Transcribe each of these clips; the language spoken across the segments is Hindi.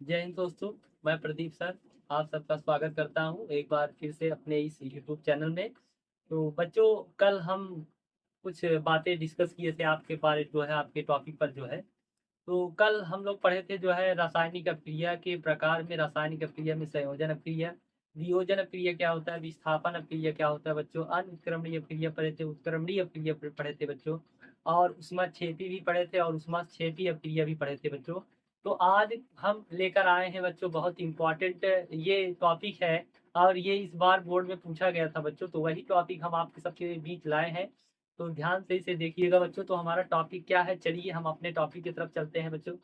जय हिंद दोस्तों। मैं प्रदीप सर आप सबका स्वागत करता हूं एक बार फिर से अपने इस यूट्यूब चैनल में। तो बच्चों, कल हम कुछ बातें डिस्कस किए थे आपके बारे जो है आपके टॉपिक पर जो है। तो कल हम लोग पढ़े थे जो है रासायनिक अपक्रिया के प्रकार में। रासायनिक अपक्रिया में संयोजन अपक्रिया, वियोजन अपक्रिया क्या होता है, विस्थापन अपक्रिया क्या होता है बच्चों, अनुत्क्रमणीय अपक्रिया पढ़े थे, उत्क्रमणीय अपक्रिया पढ़े थे बच्चों, और उष्माक्षेपी भी पढ़े थे और उष्माक्षेपी अपक्रिया भी पढ़े थे बच्चों। तो आज हम लेकर आए हैं बच्चों बहुत इंपॉर्टेंट ये टॉपिक है, और ये इस बार बोर्ड में पूछा गया था बच्चों, तो वही टॉपिक हम आपके सबके बीच लाए हैं। तो ध्यान से इसे देखिएगा बच्चों। तो हमारा टॉपिक क्या है, चलिए हम अपने टॉपिक की तरफ चलते हैं बच्चों।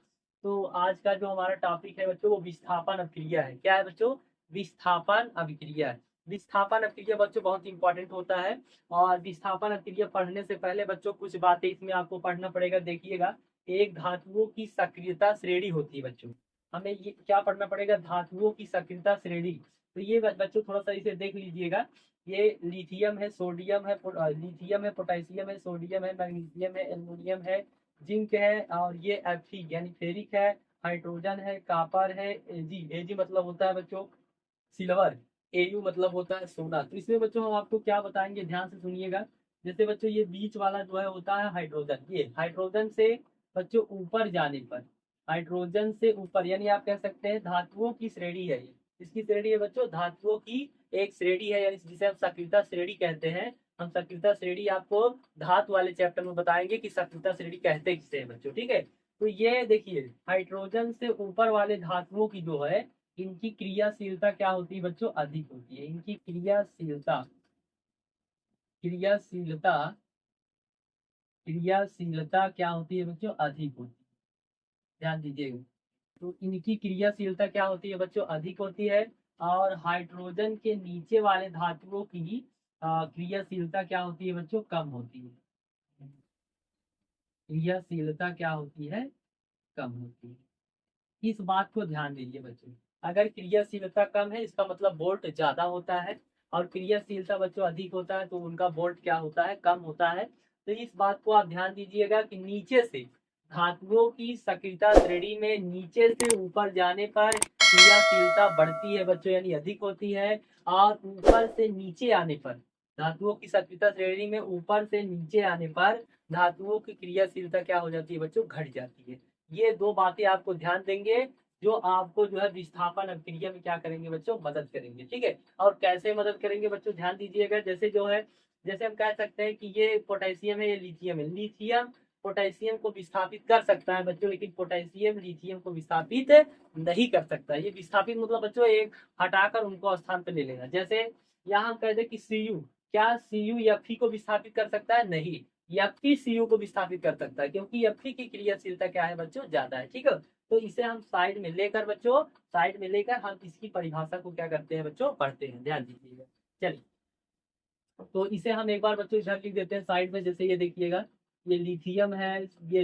तो आज का जो हमारा टॉपिक है बच्चों वो विस्थापन अभिक्रिया है। क्या है बच्चों? विस्थापन अभिक्रिया है। विस्थापन अभिक्रिया बच्चों बहुत इंपॉर्टेंट होता है। और विस्थापन अभिक्रिया पढ़ने से पहले बच्चों कुछ बातें इसमें आपको पढ़ना पड़ेगा। देखिएगा, एक धातुओं की सक्रियता श्रेणी होती है बच्चों। हमें ये क्या पढ़ना पड़ेगा? धातुओं की सक्रियता श्रेणी। तो ये बच्चों थोड़ा सा इसे देख लीजिएगा। ये लिथियम है, सोडियम है, लिथियम है, पोटेशियम है, सोडियम है, मैग्नीशियम है, एल्युमिनियम है, जिंक है, और ये Fe यानी फेरिक है, हाइड्रोजन है, कापर है, एजी मतलब होता है बच्चों सिल्वर, एयू मतलब होता है सोना। तो इसमें बच्चों हम आपको क्या बताएंगे, ध्यान से सुनिएगा। जैसे बच्चों ये बीच वाला जो है होता है हाइड्रोजन। ये हाइड्रोजन से बच्चों ऊपर जाने पर, हाइड्रोजन से ऊपर यानी आप कह सकते हैं धातुओं की श्रेणी है ये। इसकी श्रेणी है बच्चों, धातुओं की एक श्रेणी है, यानी जिसे हम सक्रियता श्रेणी कहते हैं। हम सक्रियता श्रेणी आपको धातु वाले चैप्टर में बताएंगे कि सक्रियता श्रेणी कहते किसे हैं बच्चों, ठीक है। तो ये देखिए, हाइड्रोजन से ऊपर वाले धातुओं की जो है, इनकी क्रियाशीलता क्या होती है बच्चों? अधिक होती है। इनकी क्रियाशीलता, क्रियाशीलता, क्रियाशीलता क्या होती है बच्चों? अधिक होती है। ध्यान दीजिएगा। तो इनकी क्रियाशीलता क्या होती है बच्चों? अधिक होती है। और हाइड्रोजन के नीचे वाले धातुओं की क्रियाशीलता क्या होती है बच्चों? कम होती है। क्रियाशीलता क्या होती है? कम होती है। इस बात को ध्यान दीजिए बच्चों। अगर क्रियाशीलता कम है इसका मतलब वोल्ट ज्यादा होता है, और क्रियाशीलता बच्चों अधिक होता है तो उनका वोल्ट क्या होता है? कम होता है। तो इस बात को आप ध्यान दीजिएगा कि नीचे से धातुओं की सक्रियता श्रेणी में नीचे से ऊपर जाने पर क्रियाशीलता बढ़ती है बच्चों, यानी अधिक होती है। और ऊपर से नीचे आने पर, धातुओं की सक्रियता श्रेणी में ऊपर से नीचे आने पर धातुओं की क्रियाशीलता क्या हो जाती है बच्चों? घट जाती है। ये दो बातें आपको ध्यान देंगे, जो आपको जो है विस्थापन अभिक्रिया में क्या करेंगे बच्चों? मदद करेंगे, ठीक है। और कैसे मदद करेंगे बच्चों? ध्यान दीजिएगा। जैसे जो है, जैसे हम कह सकते हैं कि ये पोटेशियम है, ये लिथियम है। लिथियम पोटेशियम को विस्थापित कर सकता है बच्चों, लेकिन पोटेशियम लिथियम को विस्थापित नहीं कर सकता। ये विस्थापित मतलब बच्चों एक हटाकर उनको स्थान पर ले लेना। जैसे यहाँ हम कहते हैं कि Cu, क्या Cu Fe को विस्थापित कर सकता है? नहीं। Fe Cu को विस्थापित कर सकता है, क्योंकि Fe की क्रियाशीलता क्या है बच्चों? ज्यादा है, ठीक है। तो इसे हम साइड में लेकर बच्चों, साइड में लेकर हम इसकी परिभाषा को क्या करते हैं बच्चों? पढ़ते हैं। ध्यान दीजिएगा। चलिए, तो इसे हम एक बार बच्चों इधर लिख देते हैं साइड में। जैसे ये देखिएगा, ये लिथियम है, ये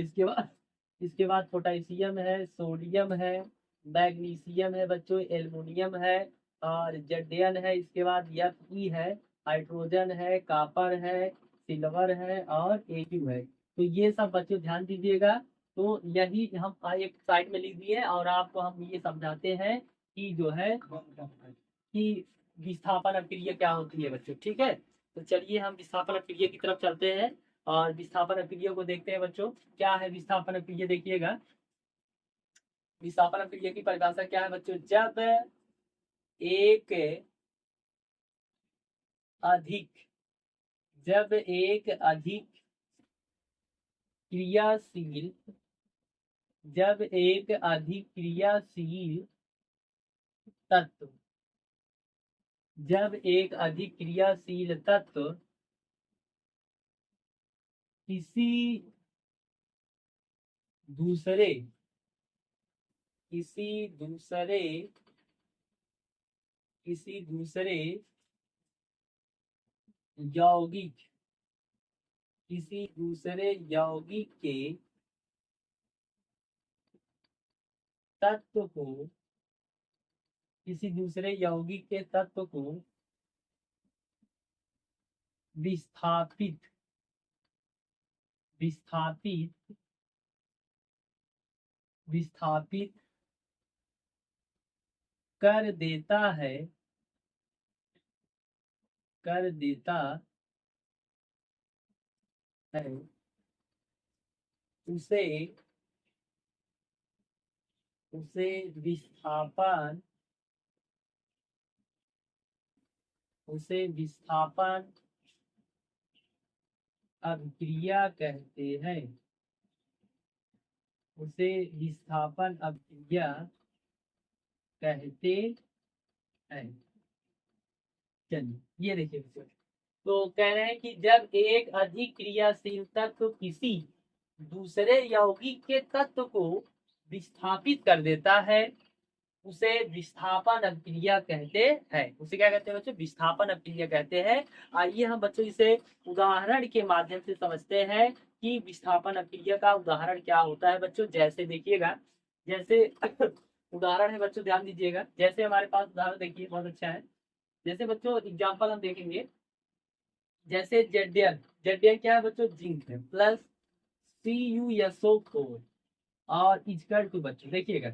इसके बाद पोटेशियम है, सोडियम है, मैग्नीशियम है बच्चों, एल्युमिनियम है, और जर्डियन है। इसके बाद Fe है, हाइड्रोजन है, कापर है, सिल्वर है, और Au है। तो ये सब बच्चों ध्यान दीजिएगा। तो यही हम एक साइड में लिख दिए, और आपको हम ये समझाते हैं कि जो है कि विस्थापन अभिक्रिया क्या होती है बच्चों, ठीक है। तो चलिए हम विस्थापन अभिक्रिया की तरफ चलते हैं, और विस्थापन अभिक्रिया को देखते हैं बच्चों। क्या है विस्थापन अभिक्रिया? देखिएगा, विस्थापन अभिक्रिया की परिभाषा क्या है बच्चों? जब एक अधिक, जब एक अधिक क्रियाशील, जब एक अधिक क्रियाशील तत्व, जब एक अधिक क्रियाशील तत्व किसी दूसरे, किसी दूसरे, किसी दूसरे यौगिक, किसी दूसरे यौगिक के तत्व को, किसी दूसरे यौगिक के तत्व को विस्थापित, विस्थापित, विस्थापित कर देता है, कर देता है उसे, उसे विस्थापन, उसे विस्थापन अभिक्रिया कहते हैं, उसे विस्थापन अभिक्रिया कहते हैं। चलिए ये देखिए बच्चों, तो कह रहे हैं कि जब एक अधिक क्रियाशील तत्व किसी दूसरे यौगिक के तत्व को विस्थापित कर देता है, उसे विस्थापन अभिक्रिया कहते हैं। उसे क्या कहते हैं बच्चों? विस्थापन अभिक्रिया कहते हैं। आइए हम बच्चों इसे उदाहरण के माध्यम से समझते हैं कि विस्थापन अभिक्रिया का उदाहरण क्या होता है बच्चों। जैसे देखिएगा, जैसे उदाहरण है बच्चों, ध्यान दीजिएगा। जैसे हमारे पास उदाहरण देखिए, बहुत अच्छा है। जैसे बच्चों एग्जाम्पल हम देखेंगे, जैसे जेडियन, जेडियन क्या है बच्चों? जिंक है, प्लस CuSO4 और इजकल टू बच्चों देखिएगा,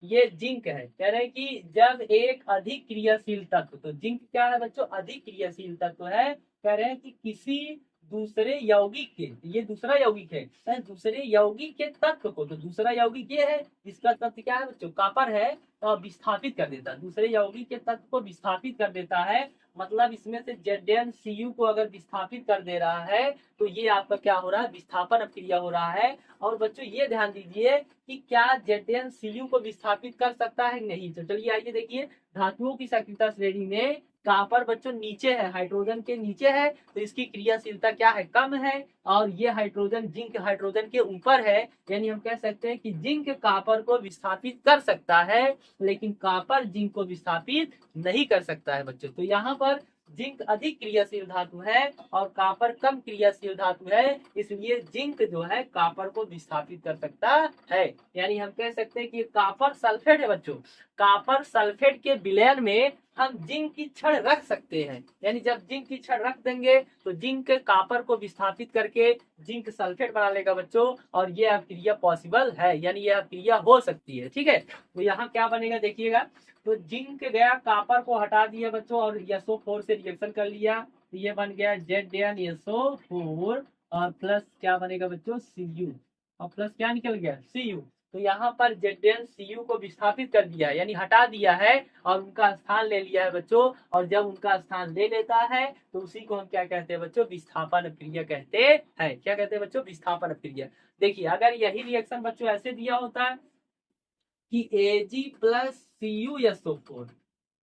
ये जिंक है। कह रहे हैं कि जब एक अधिक क्रियाशील तत्व, तो जिंक क्या है बच्चों? अधिक क्रियाशील तत्व है। कह रहे हैं कि किसी दूसरे यौगिक के, ये दूसरा यौगिक है, दूसरे यौगिक के तत्व को, तो दूसरा यौगिक ये है, इसका तत्व क्या है बच्चों? कॉपर है, तो विस्थापित कर देता है, दूसरे यौगिक के तत्व को विस्थापित कर देता है। मतलब इसमें से ZnCu को अगर विस्थापित कर दे रहा है, तो ये आपका क्या हो रहा है? विस्थापन अभिक्रिया हो रहा है। और बच्चों ये ध्यान दीजिए कि क्या ZnCu को विस्थापित कर सकता है? नहीं। तो चलिए आइए देखिए, धातुओं की सक्रियता श्रेणी में कॉपर बच्चों नीचे है, हाइड्रोजन के नीचे है, तो इसकी क्रियाशीलता क्या है? कम है। और ये हाइड्रोजन, जिंक हाइड्रोजन के ऊपर है, यानी हम कह सकते हैं कि जिंक कॉपर को विस्थापित कर सकता है, लेकिन कॉपर जिंक को विस्थापित नहीं कर सकता है बच्चों। तो यहाँ पर जिंक अधिक क्रियाशील धातु है और कॉपर कम क्रियाशील धातु है, इसलिए जिंक जो है कॉपर को विस्थापित कर सकता है। यानी हम कह सकते हैं कि कॉपर सल्फेट है बच्चों, कॉपर सल्फेट के विलयन में हम जिंक की छड़ रख सकते हैं। यानी जब जिंक की छड़ रख देंगे तो जिंक कॉपर को विस्थापित करके जिंक सल्फेट बना लेगा बच्चों, और ये अभिक्रिया पॉसिबल है, यानी यह अभिक्रिया हो सकती है। ठीक है, तो यहाँ क्या बनेगा देखिएगा, तो जिंक गया, कॉपर को हटा दिया बच्चों और SO4 से रिएक्शन कर लिया, तो ये बन गया ZnSO4 और प्लस क्या बनेगा बच्चों? Cu, और प्लस क्या निकल गया? Cu। तो यहाँ पर ZnCu को विस्थापित कर दिया, यानी हटा दिया है और उनका स्थान ले लिया है बच्चों। और जब उनका स्थान ले लेता है तो उसी को हम क्या कहते हैं बच्चों? विस्थापन अभिक्रिया कहते हैं। क्या कहते हैं बच्चों? विस्थापन अभिक्रिया। देखिए अगर यही रिएक्शन बच्चों ऐसे दिया होता है कि Ag plus CuSO4,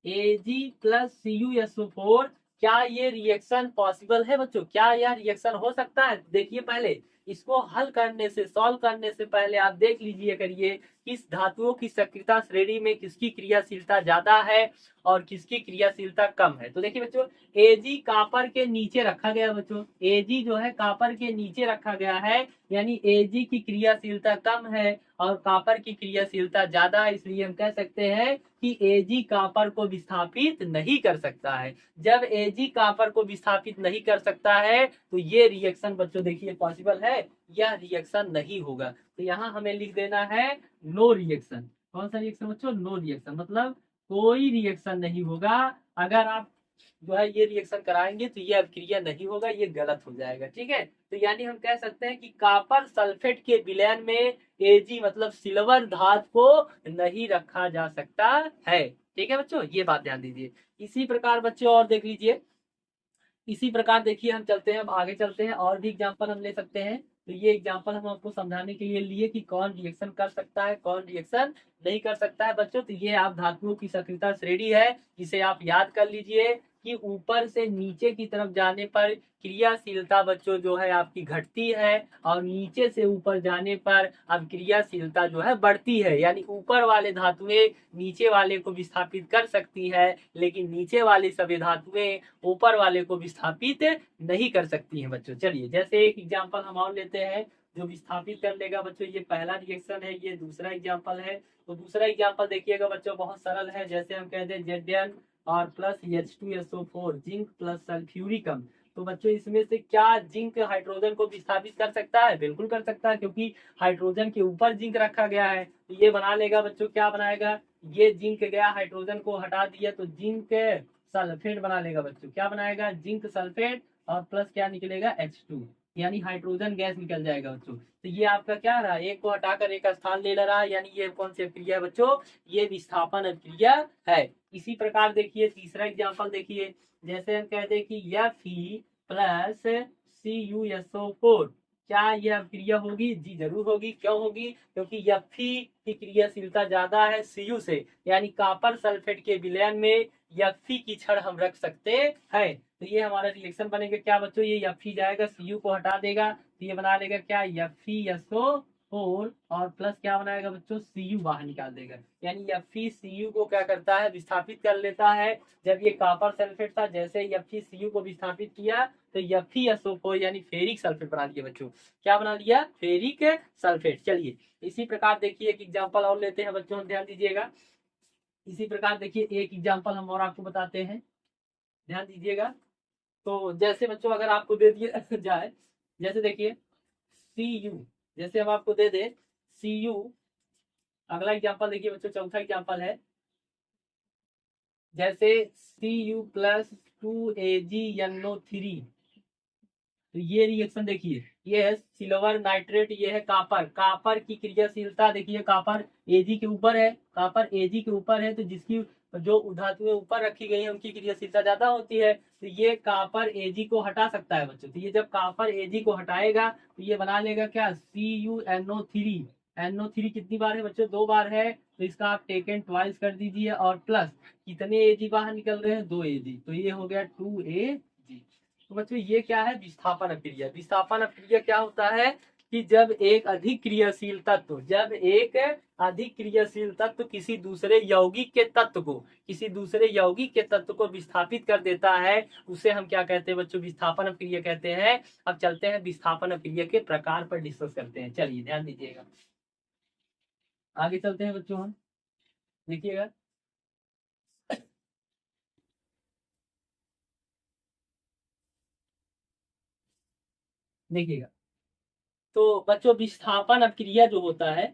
Ag plus CuSO4, क्या ये रिएक्शन पॉसिबल है बच्चों? क्या यह रिएक्शन हो सकता है? देखिए पहले इसको हल करने से, सॉल्व करने से पहले आप देख लीजिए करिए, किस धातुओं की सक्रियता श्रेणी में किसकी क्रियाशीलता ज्यादा है और किसकी क्रियाशीलता कम है। तो देखिए बच्चों, Ag कॉपर के नीचे रखा गया बच्चों, Ag जो है कॉपर के नीचे रखा गया है, यानी Ag की क्रियाशीलता कम है और कॉपर की क्रियाशीलता ज्यादा है, इसलिए हम कह सकते हैं कि Ag कॉपर को विस्थापित नहीं कर सकता है। जब Ag कॉपर को विस्थापित नहीं कर सकता है तो ये रिएक्शन बच्चों देखिए पॉसिबल है, यह रिएक्शन नहीं होगा। तो यहाँ हमें लिख देना है नो रिएक्शन। कौन सा रिएक्शन बच्चों? नो रिएक्शन, मतलब कोई रिएक्शन नहीं होगा। अगर आप जो है ये रिएक्शन कराएंगे तो ये अभिक्रिया नहीं होगा, ये गलत हो जाएगा। ठीक है, तो यानी हम कह सकते हैं कि कॉपर सल्फेट के विलयन में Ag मतलब सिल्वर धातु को नहीं रखा जा सकता है। ठीक है बच्चों, ये बात ध्यान दीजिए। इसी प्रकार बच्चों और देख लीजिए, इसी प्रकार देखिए हम चलते हैं, अब आगे चलते हैं, और भी एग्जाम्पल हम ले सकते हैं। तो ये एग्जाम्पल हम आपको समझाने के लिए लिए कि कौन रिएक्शन कर सकता है, कौन रिएक्शन नहीं कर सकता है बच्चों। तो ये आप धातुओं की सक्रियता श्रेणी है, जिसे आप याद कर लीजिए कि ऊपर से नीचे की तरफ जाने पर क्रियाशीलता बच्चों जो है आपकी घटती है और नीचे से ऊपर जाने पर अब क्रियाशीलता जो है बढ़ती है। यानी ऊपर वाले धातुएं नीचे वाले को विस्थापित कर सकती है, लेकिन नीचे वाली सभी धातुएं ऊपर वाले को विस्थापित नहीं कर सकती हैं बच्चों। चलिए जैसे एक एग्जांपल हम और लेते हैं जो विस्थापित कर लेगा बच्चों। ये पहला रिएक्शन है, ये दूसरा एग्जांपल है। तो दूसरा एग्जांपल देखिएगा बच्चों, बहुत सरल है। जैसे हम कहते हैं Zn और plus H2SO4 zinc plus sulphuricum, तो बच्चों इसमें से क्या जिंक हाइड्रोजन को विस्थापित कर सकता है? बिल्कुल कर सकता है, क्योंकि हाइड्रोजन के ऊपर जिंक रखा गया है। तो ये बना लेगा बच्चों, क्या बनाएगा, ये जिंक गया, हाइड्रोजन को हटा दिया तो जिंक सल्फेट बना लेगा बच्चों। क्या बनाएगा? जिंक सल्फेट, और प्लस क्या निकलेगा? H2, यानी हाइड्रोजन गैस निकल जाएगा बच्चों। तो ये आपका क्या रहा, एक को हटाकर एक स्थान ले रहा है, यानी ये कौन सी अभिक्रिया है बच्चों? ये विस्थापन अभिक्रिया है। इसी प्रकार देखिए तीसरा एग्जाम्पल देखिए, जैसे हम कहते हैं कि Fe प्लस CuSO4, क्या यह अभिक्रिया होगी? जी जरूर होगी। क्यों होगी? क्योंकि Fe की क्रियाशीलता ज्यादा है Cu से, यानी कॉपर सल्फेट के विलयन में Fe की क्षण हम रख सकते हैं। तो ये हमारा रिएक्शन बनेगा क्या बच्चों? ये Fe जाएगा, Cu को हटा देगा, तो ये बना लेगा क्या? FeSO4, और प्लस क्या बनाएगा बच्चों? Cu बाहर निकाल देगा, यानी Fe Cu को क्या करता है? विस्थापित कर लेता है। जब ये कॉपर सल्फेट था, जैसे Fe Cu को विस्थापित किया तो FeSO4 यानी फेरिक सल्फेट बना दिया बच्चों। क्या बना लिया? Ferric sulphate. चलिए इसी प्रकार देखिए एक एग्जाम्पल और लेते हैं बच्चों, ध्यान दीजिएगा। इसी प्रकार देखिए एक एग्जाम्पल हम और आपको बताते हैं, ध्यान दीजिएगा। तो जैसे बच्चों अगर आपको दे दिया जाए, जैसे देखिए Cu, जैसे हम आपको दे दे Cu, अगला एग्जाम्पल देखिए बच्चों, चौथा एग्जाम्पल है, जैसे Cu प्लस 2AgNO3। तो ये रिएक्शन देखिए, ये है सिल्वर नाइट्रेट, ये है कॉपर। कॉपर की क्रियाशीलता देखिए, कॉपर Ag के ऊपर है, कॉपर Ag के ऊपर है, तो जिसकी जो धातुएं ऊपर रखी गई है उनकी क्रियाशीलता ज्यादा होती है। तो ये कॉपर Ag को हटा सकता है बच्चों। तो ये जब कॉपर Ag को हटाएगा तो ये बना लेगा क्या? CuNO3। NO3 कितनी बार है बच्चों? 2 बार है, तो इसका आप टेकन ट्वाइस कर दीजिए, और प्लस कितने Ag बाहर निकल रहे हैं? 2 Ag, तो ये हो गया 2Ag। तो बच्चों ये क्या है? विस्थापन अभिक्रिया। विस्थापन अभिक्रिया क्या होता है कि जब एक अधिक क्रियाशील तत्व, जब एक अधिक क्रियाशील तत्व किसी दूसरे यौगिक के तत्व को, किसी दूसरे यौगिक के तत्व को विस्थापित कर देता है, उसे हम क्या कहते हैं बच्चों? विस्थापन अभिक्रिया कहते हैं। अब चलते हैं विस्थापन अभिक्रिया के प्रकार पर डिस्कस करते हैं। चलिए ध्यान दीजिएगा, आगे चलते हैं बच्चों हम, देखिएगा। देखिएगा, तो बच्चों विस्थापन अपक्रिया जो होता है,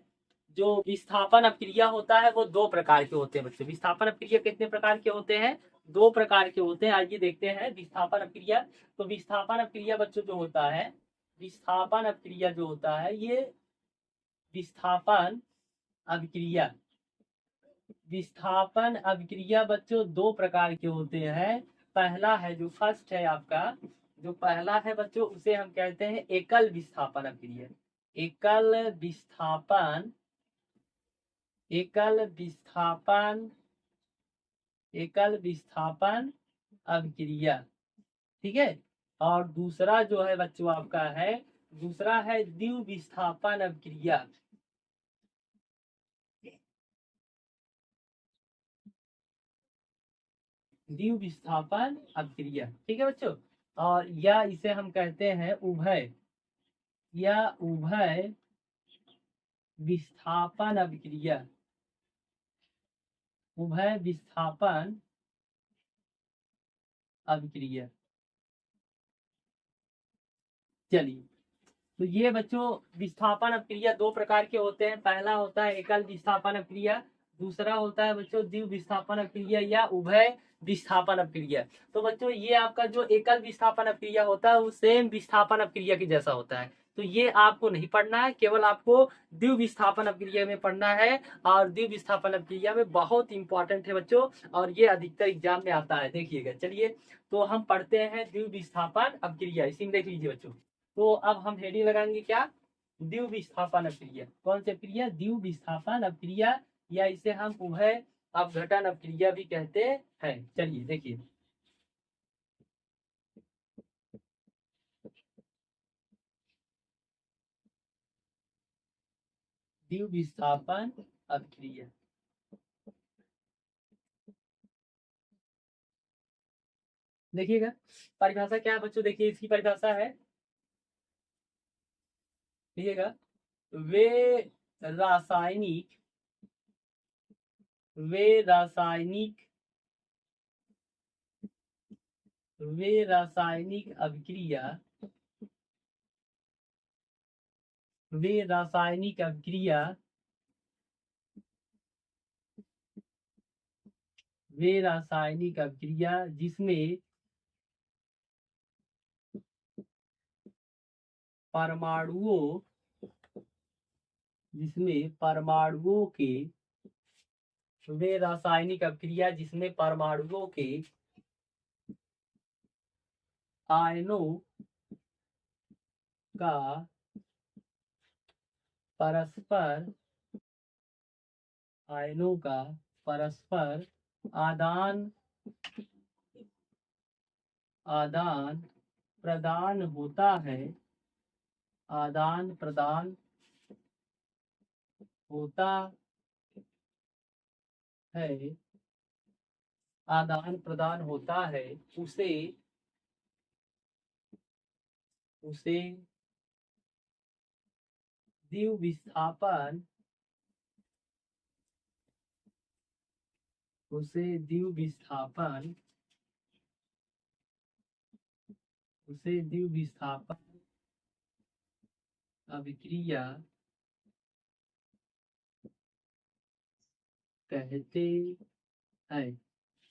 जो विस्थापन अपक्रिया होता है वो दो प्रकार के होते हैं बच्चों। विस्थापन अपक्रिया कितने प्रकार के होते हैं? 2 प्रकार के होते हैं। आइए देखते हैं विस्थापन अपक्रिया। तो विस्थापन अपक्रिया बच्चों जो होता है, विस्थापन अपक्रिया जो होता है, ये विस्थापन अभिक्रिया, विस्थापन अभिक्रिया बच्चों 2 प्रकार के होते हैं। पहला है जो फर्स्ट है आपका, जो पहला है बच्चों उसे हम कहते हैं एकल विस्थापन अभिक्रिया। एकल विस्थापन, एकल विस्थापन, एकल विस्थापन अभिक्रिया, ठीक है। और दूसरा जो है बच्चों आपका है, दूसरा है द्वि विस्थापन अभिक्रिया। द्वि विस्थापन अभिक्रिया, ठीक है बच्चों। और या इसे हम कहते हैं उभय, या उभय विस्थापन अभिक्रिया, उभय विस्थापन अभिक्रिया। चलिए, तो ये बच्चों विस्थापन अभिक्रिया 2 प्रकार के होते हैं। पहला होता है एकल विस्थापन अभिक्रिया, दूसरा होता है बच्चों द्वि विस्थापन अभिक्रिया या उभय विस्थापन अभिक्रिया। तो बच्चों ये आपका जो एकल विस्थापन अभिक्रिया होता है वो सेम विस्थापन अभिक्रिया की जैसा होता है, तो ये आपको नहीं पढ़ना है, केवल आपको द्वि विस्थापन अभिक्रिया में पढ़ना है। और द्वि विस्थापन अभिक्रिया में बहुत इंपॉर्टेंट है बच्चों, और ये अधिकतर एग्जाम में आता है, देखिएगा। चलिए तो हम पढ़ते हैं द्वि विस्थापन अभिक्रिया, इसी में देख लीजिए बच्चों। तो अब हम हेडिंग लगाएंगे क्या? द्वि विस्थापन अभिक्रिया। कौन सी अभिक्रिया? द्वि विस्थापन अभिक्रिया, या इसे हम उभय अपघटन अभिक्रिया भी कहते हैं। चलिए देखिए, द्वि विस्थापन अभिक्रिया। देखिएगा परिभाषा क्या है बच्चों, देखिए इसकी परिभाषा है, देखिएगा। वे रासायनिक, वे रासायनिक वे रासायनिक अभिक्रिया वे रासायनिक अभिक्रिया वे रासायनिक अभिक्रिया जिसमें परमाणुओं के वे रासायनिक अभिक्रिया जिसमें परमाणुओं के आयनों का परस्पर आदान प्रदान होता है आदान प्रदान होता है उसे द्विविस्थापन अभिक्रिया कहते हैं।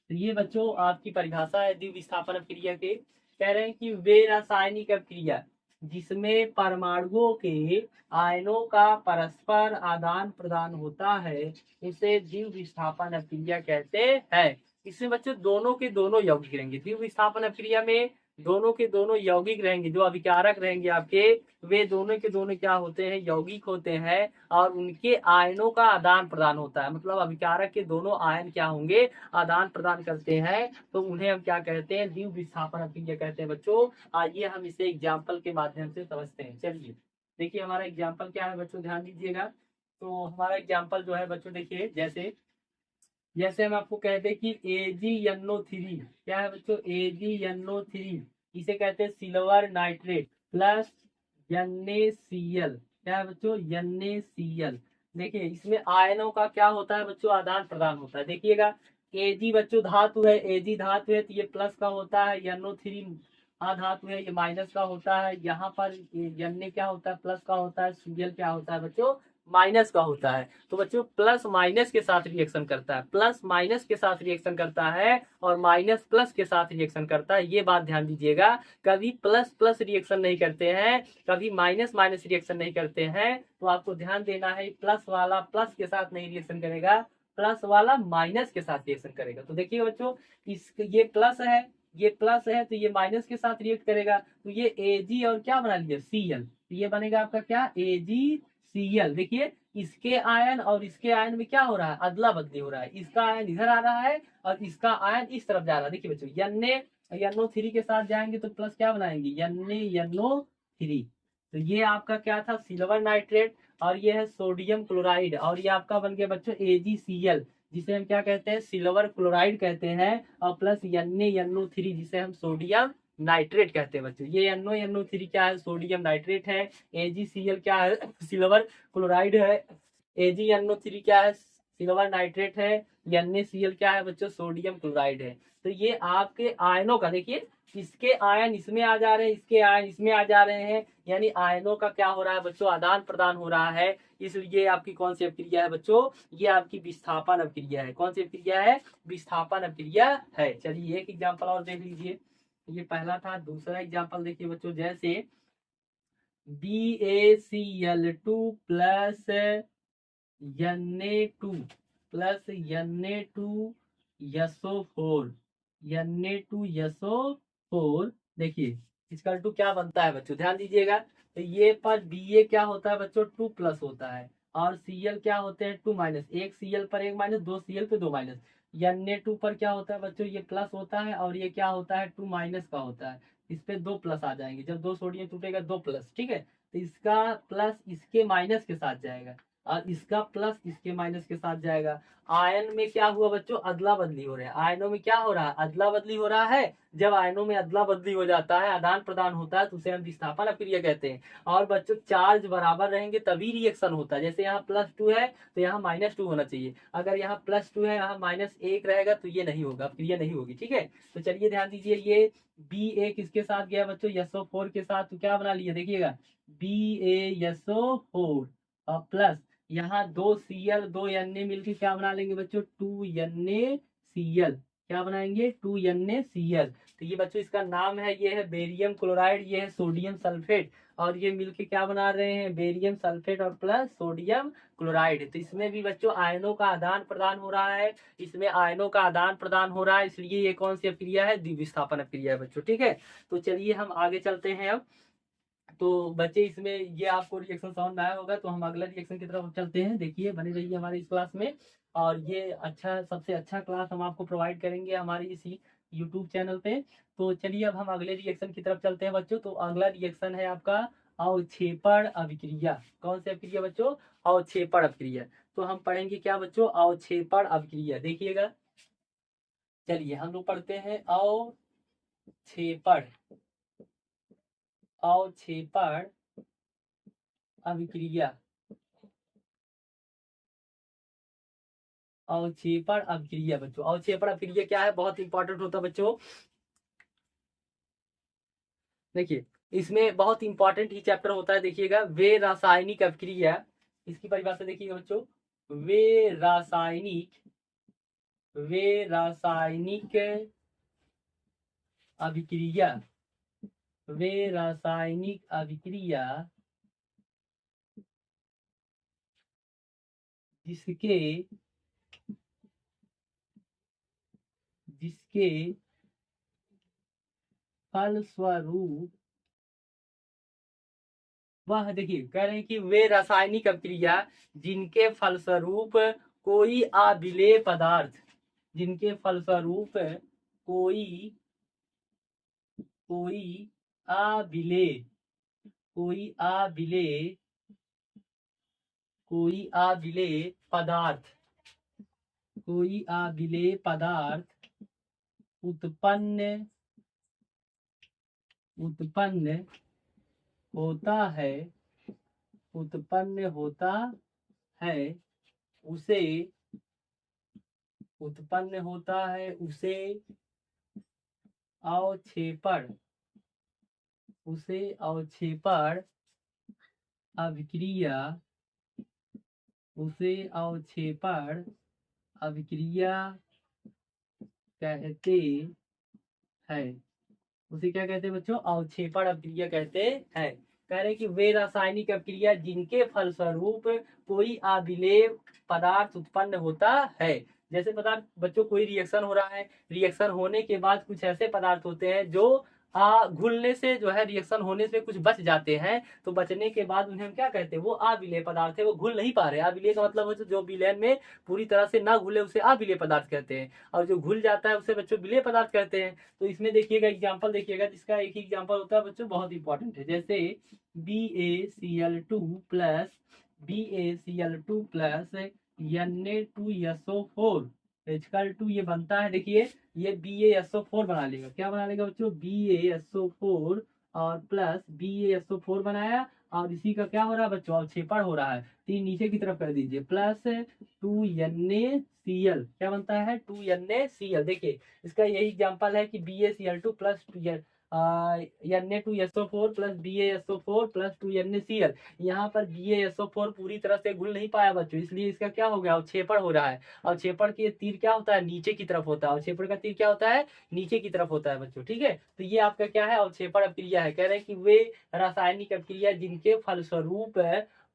तो ये बच्चों आपकी परिभाषा है द्विविस्थापन अभिक्रिया के। कह रहे हैं कि वे रासायनिक अभिक्रिया जिसमें परमाणुओं के आयनों का परस्पर आदान प्रदान होता है उसे द्विविस्थापन अभिक्रिया कहते हैं। इसमें बच्चों दोनों के दोनों यौगिक रहेंगे। द्विविस्थापन अभिक्रिया में दोनों के दोनों यौगिक रहेंगे, जो अभिकारक रहेंगे आपके वे दोनों के दोनों क्या होते हैं, यौगिक होते हैं और उनके आयनों का आदान प्रदान होता है। मतलब अभिकारक के दोनों आयन क्या होंगे, आदान प्रदान करते हैं, तो उन्हें हम क्या कहते हैं, द्विविस्थापन अभिक्रिया कहते हैं। बच्चों आइए हम इसे एग्जाम्पल के माध्यम से समझते हैं। चलिए देखिए हमारा एग्जाम्पल क्या है बच्चों, ध्यान दीजिएगा। तो हमारा एग्जाम्पल जो है बच्चों देखिए, जैसे हम आपको कहते हैं कि AgNO3 क्या है बच्चों, AgNO3 इसे कहते हैं सिल्वर नाइट्रेट प्लस NaCl क्या है बच्चों, NaCl। देखिए इसमें आयनों का क्या होता है बच्चों, आदान प्रदान होता है। देखिएगा Ag बच्चों धातु है, Ag धातु है तो ये प्लस का होता है, NO3 धातु है ये माइनस का होता है। यहाँ पर Na क्या होता है, प्लस का होता है, Cl क्या होता है बच्चों, माइनस का होता है। तो बच्चों प्लस माइनस के साथ रिएक्शन करता है, प्लस माइनस के साथ रिएक्शन करता है और माइनस प्लस के साथ रिएक्शन करता है। ये बात ध्यान दीजिएगा, कभी प्लस प्लस रिएक्शन नहीं करते हैं, कभी माइनस माइनस रिएक्शन नहीं करते हैं। तो आपको ध्यान देना है, प्लस वाला प्लस के साथ नहीं रिएक्शन करेगा, प्लस वाला माइनस के साथ रिएक्शन करेगा। तो देखिए बच्चों ये प्लस है तो ये माइनस के साथ रिएक्ट करेगा, तो ये Ag और क्या बना लिया, Cl। तो ये बनेगा आपका क्या, AgCl। देखिए इसके आयन और इसके आयन में क्या हो रहा है, अदला बदली हो रहा है। इसका आयन इधर आ रहा है और इसका आयन इस तरफ जा रहा है। देखिए बच्चों NaNO3 के साथ जाएंगे तो प्लस क्या बनाएंगे, NaNO3। तो ये आपका क्या था, सिल्वर नाइट्रेट, और ये है सोडियम क्लोराइड, और ये आपका बन गया बच्चों AgCl जिसे हम क्या कहते हैं, सिल्वर क्लोराइड कहते हैं, और प्लस NaNO3 जिसे हम सोडियम नाइट्रेट कहते हैं। बच्चों ये NaNO3 क्या है, सोडियम नाइट्रेट है, AgCl क्या है, सिल्वर क्लोराइड है, AgNO3 क्या है, सिल्वर नाइट्रेट है, NaCl क्या है बच्चों, सोडियम क्लोराइड है। तो ये आपके आयनों का, देखिए इसके आयन इसमें आ जा रहे हैं, इसके आयन इसमें आ जा रहे हैं, यानी आयनों का क्या हो रहा है बच्चों, आदान प्रदान हो रहा है। इसलिए आपकी कौन सी अभिक्रिया है बच्चों, ये आपकी विस्थापन अभिक्रिया है। कौन सी अभिक्रिया है, विस्थापन अभिक्रिया है। चलिए एक एग्जांपल और देख लीजिए, ये पहला था। दूसरा एग्जांपल देखिए बच्चों, जैसे BaCl2 plus Na2 plus Na2SO4 Na2SO4। देखिए इसका टू क्या बनता है बच्चों, ध्यान दीजिएगा। तो ये पर Ba क्या होता है बच्चों, 2 प्लस होता है, और Cl क्या होते हैं, 2 माइनस। एक Cl पर एक माइनस, दो Cl पे दो माइनस। Na2 पर क्या होता है बच्चों, ये प्लस होता है, और ये क्या होता है, 2 माइनस का होता है। इस पे दो प्लस आ जाएंगे, जब दो सोडियम टूटेगा दो प्लस, ठीक है। तो इसका प्लस इसके माइनस के साथ जाएगा, और इसका प्लस इसके माइनस के साथ जाएगा। आयन में क्या हुआ बच्चों, अदला बदली हो रहा है। आयनों में क्या हो रहा है, अदला बदली हो रहा है। जब आयनों में अदला बदली हो जाता है, आदान प्रदान होता है, तो उसे हम विस्थापन अभिक्रिया कहते हैं। और बच्चों चार्ज बराबर रहेंगे तभी रिएक्शन होता है। जैसे यहाँ +2 है तो यहाँ -2 होना चाहिए। अगर यहाँ +2 है, यहाँ -1 रहेगा तो ये नहीं होगा, अभिक्रिया नहीं होगी। ठीक है, तो चलिए ध्यान दीजिए, ये Ba किसके साथ गया बच्चों, SO4 के साथ। तो क्या बना लिया, देखिएगा BaSO4 और प्लस यहाँ 2Cl 2Na मिलकर क्या बना लेंगे बच्चों, 2NaCl। क्या बनाएंगे, 2NaCl। तो ये बच्चों इसका नाम है, ये है बेरियम क्लोराइड, ये है सोडियम सल्फेट, और ये मिलके क्या बना रहे हैं, बेरियम सल्फेट और प्लस सोडियम क्लोराइड। तो इसमें भी बच्चों आयनों का आदान प्रदान हो रहा है, इसमें आयनों का आदान प्रदान हो रहा है, इसलिए ये कौन सी अभिक्रिया है, द्विविस्थापन अभिक्रिया है बच्चों। ठीक है, तो चलिए हम आगे चलते हैं अब। तो बच्चे इसमें ये आपको रिएक्शन समझ में आया होगा, तो हम अगला रिएक्शन की तरफ चलते हैं। देखिए बने रहिए हमारे इस क्लास में, और ये अच्छा, सबसे अच्छा क्लास हम आपको प्रोवाइड करेंगे हमारी इसी यूट्यूब चैनल पे। तो चलिए अब हम अगले रिएक्शन की तरफ चलते हैं बच्चों। तो अगला रिएक्शन है आपका अवक्षेपण अभिक्रिया। कौन सी अभिक्रिया बच्चों, अवक्षेपण अभिक्रिया। तो हम पढ़ेंगे क्या बच्चों, अवक्षेपण अभिक्रिया। देखिएगा, चलिए हम लोग पढ़ते हैं अवक्षेपण, अवक्षेपण अभिक्रिया। अवक्षेपण अभिक्रिया बच्चों, अवक्षेपण अभिक्रिया क्या है, बहुत इंपॉर्टेंट होता है बच्चों। देखिए इसमें बहुत इंपॉर्टेंट ही चैप्टर होता है। देखिएगा, वे रासायनिक अभिक्रिया, इसकी परिभाषा देखिएगा बच्चों, वे रासायनिक, वे रासायनिक अभिक्रिया, वे रासायनिक अभिक्रिया जिसके, जिसके फलस्वरूप, वह, देखिए कह रहे हैं कि वे रासायनिक अभिक्रिया जिनके फलस्वरूप कोई अविलेय पदार्थ, जिनके फलस्वरूप कोई, कोई अविलेय, कोई अविलेय, कोई अविलेय पदार्थ, कोई अविलेय पदार्थ उत्पन्न, उत्पन्न होता है, उत्पन्न होता है, उसे, उत्पन्न होता है उसे अवक्षेपण, उसे अवक्षेपण अभिक्रिया, उसे अवक्षेपण अभिक्रिया कहते हैं। उसे क्या कहते हैं बच्चों, अवक्षेपण अभिक्रिया कहते हैं। कह रहे हैं कि वे रासायनिक अभिक्रिया जिनके फलस्वरूप कोई अविलेय पदार्थ उत्पन्न होता है। जैसे पदार्थ बच्चों, कोई रिएक्शन हो रहा है, रिएक्शन होने के बाद कुछ ऐसे पदार्थ होते हैं जो घुलने से, जो है रिएक्शन होने से कुछ बच जाते हैं, तो बचने के बाद उन्हें हम क्या कहते हैं, वो अविलेय पदार्थ है, वो घुल नहीं पा रहे। अविलेय का मतलब है जो विलयन में पूरी तरह से ना घुले उसे अविलेय पदार्थ कहते हैं, और जो घुल जाता है उसे बच्चों विलेय पदार्थ कहते हैं। तो इसमें देखिएगा एग्जाम्पल, देखिएगा जिसका एक ही एग्जाम्पल होता है बच्चों, बहुत इंपॉर्टेंट है। जैसे BaCl2 plus, BaCl2 plus Na2SO4 to ये बनता है। देखिए ये BaSO4 बना लेगा, क्या बना लेगा बच्चों, BaSO4 और प्लस BaSO4 बनाया, और इसी का क्या हो रहा है बच्चों, अवक्षेपण हो रहा है। तीन नीचे की तरफ कर दीजिए, प्लस 2NaCl, क्या बनता है, 2NaCl। देखिए इसका यही एग्जांपल है कि BaCl2 plus Na2SO4 plus BaSO4 plus 2NaCl। यहाँ पर BaSO4 पूरी तरह से घुल नहीं पाया बच्चों, इसलिए इसका क्या हो गया, अवक्षेपण हो रहा है। अवक्षेपण के तीर क्या होता है, नीचे की तरफ होता है। अवक्षेपण का तीर क्या होता है, नीचे की तरफ होता है बच्चों। ठीक है, तो ये आपका क्या है, अवक्षेपण अभिक्रिया है। कह रहे हैं कि वे रासायनिक अभिक्रिया जिनके फलस्वरूप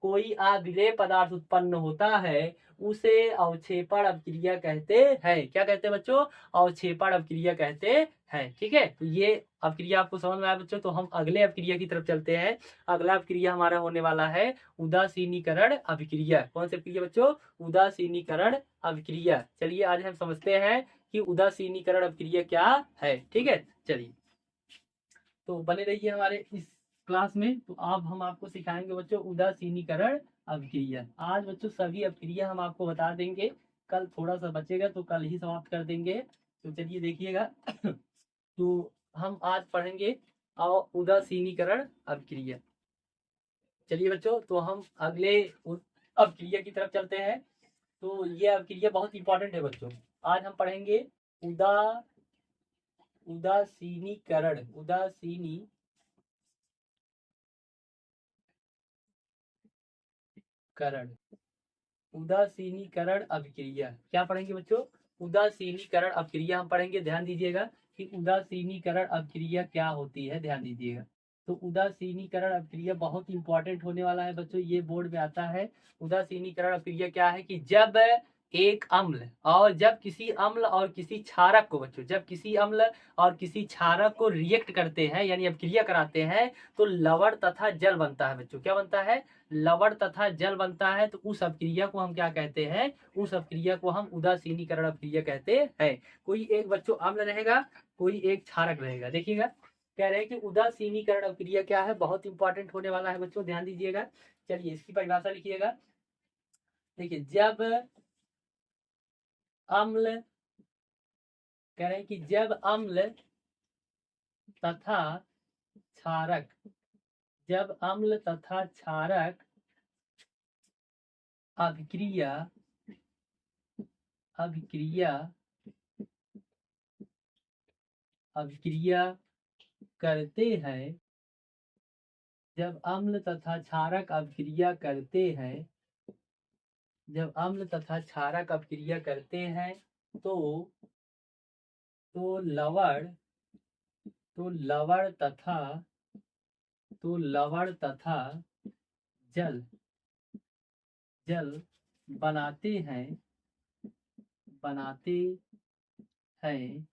कोई अविलेय पदार्थ उत्पन्न होता है उसे अवक्षेपण अभिक्रिया कहते हैं। क्या कहते हैं बच्चों, अवक्षेपण अभिक्रिया कहते हैं। ठीक है, तो ये अभिक्रिया आपको समझ में आया बच्चों। तो हम अगले अभिक्रिया की तरफ चलते हैं। अगला अभिक्रिया हमारा होने वाला है उदासीनीकरण अभिक्रिया। कौन सी अभिक्रिया बच्चों, उदासीनीकरण अभिक्रिया। चलिए आज हम समझते हैं कि उदासीनीकरण अभिक्रिया क्या है। ठीक है, चलिए तो बने रहिए हमारे इस क्लास में। तो अब हम आपको सिखाएंगे बच्चों उदासीनीकरण अभिक्रिया। आज बच्चों सभी अभिक्रिया हम आपको बता देंगे, कल थोड़ा सा बचेगा तो कल ही समाप्त कर देंगे। तो चलिए देखिएगा तो हम आज पढ़ेंगे उदासीनीकरण अभिक्रिया। चलिए बच्चों, तो हम अगले अभिक्रिया की तरफ चलते हैं। तो ये अभिक्रिया बहुत इंपॉर्टेंट है बच्चों। आज हम पढ़ेंगे उदा उदासीनीकरण उदासीनीकरण अभिक्रिया। क्या पढ़ेंगे बच्चों? उदासीनीकरण अभिक्रिया हम पढ़ेंगे। ध्यान दीजिएगा कि उदासीनीकरण अभिक्रिया क्या होती है, ध्यान दीजिएगा। तो उदासीनीकरण अभिक्रिया बहुत इंपॉर्टेंट होने वाला है बच्चों, ये बोर्ड में आता है। उदासीनीकरण अभिक्रिया क्या है कि जब एक अम्ल और जब किसी अम्ल और किसी क्षारक को बच्चों, जब किसी अम्ल और किसी क्षारक को रिएक्ट करते हैं यानी अभिक्रिया कराते हैं तो लवण तथा जल बनता है बच्चों। क्या बनता है? लवण तथा जल बनता है। तो उस अभिक्रिया को हम क्या कहते हैं? उस अभिक्रिया को हम उदासीनीकरण अभिक्रिया कहते हैं। कोई एक बच्चों अम्ल रहेगा, कोई एक क्षारक रहेगा। देखिएगा, कह रहे हैं कि उदासीनीकरण अभिक्रिया क्या है, बहुत इंपॉर्टेंट होने वाला है बच्चों, ध्यान दीजिएगा। चलिए इसकी परिभाषा लिखिएगा। देखिए, जब अम्ल, कह रहे हैं कि जब अम्ल तथा क्षारक, जब अम्ल तथा क्षारक अभिक्रिया करते हैं, जब अम्ल तथा क्षारक अभिक्रिया करते हैं, जब अम्ल तथा क्षारक अभिक्रिया करते हैं तो लवण तथा जल बनाते हैं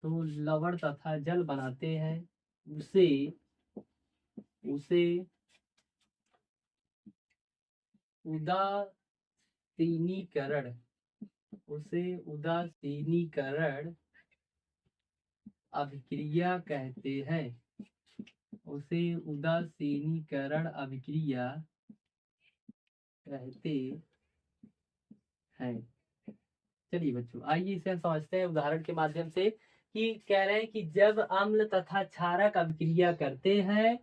तो लवण तथा जल बनाते हैं, उसे उदासीनीकरण अभिक्रिया कहते हैं। उसे उदासीनीकरण अभिक्रिया कहते हैं। चलिए बच्चों, आइए इसे हम समझते हैं उदाहरण के माध्यम से। कि कह रहे हैं कि जब अम्ल तथा क्षारक अभिक्रिया करते हैं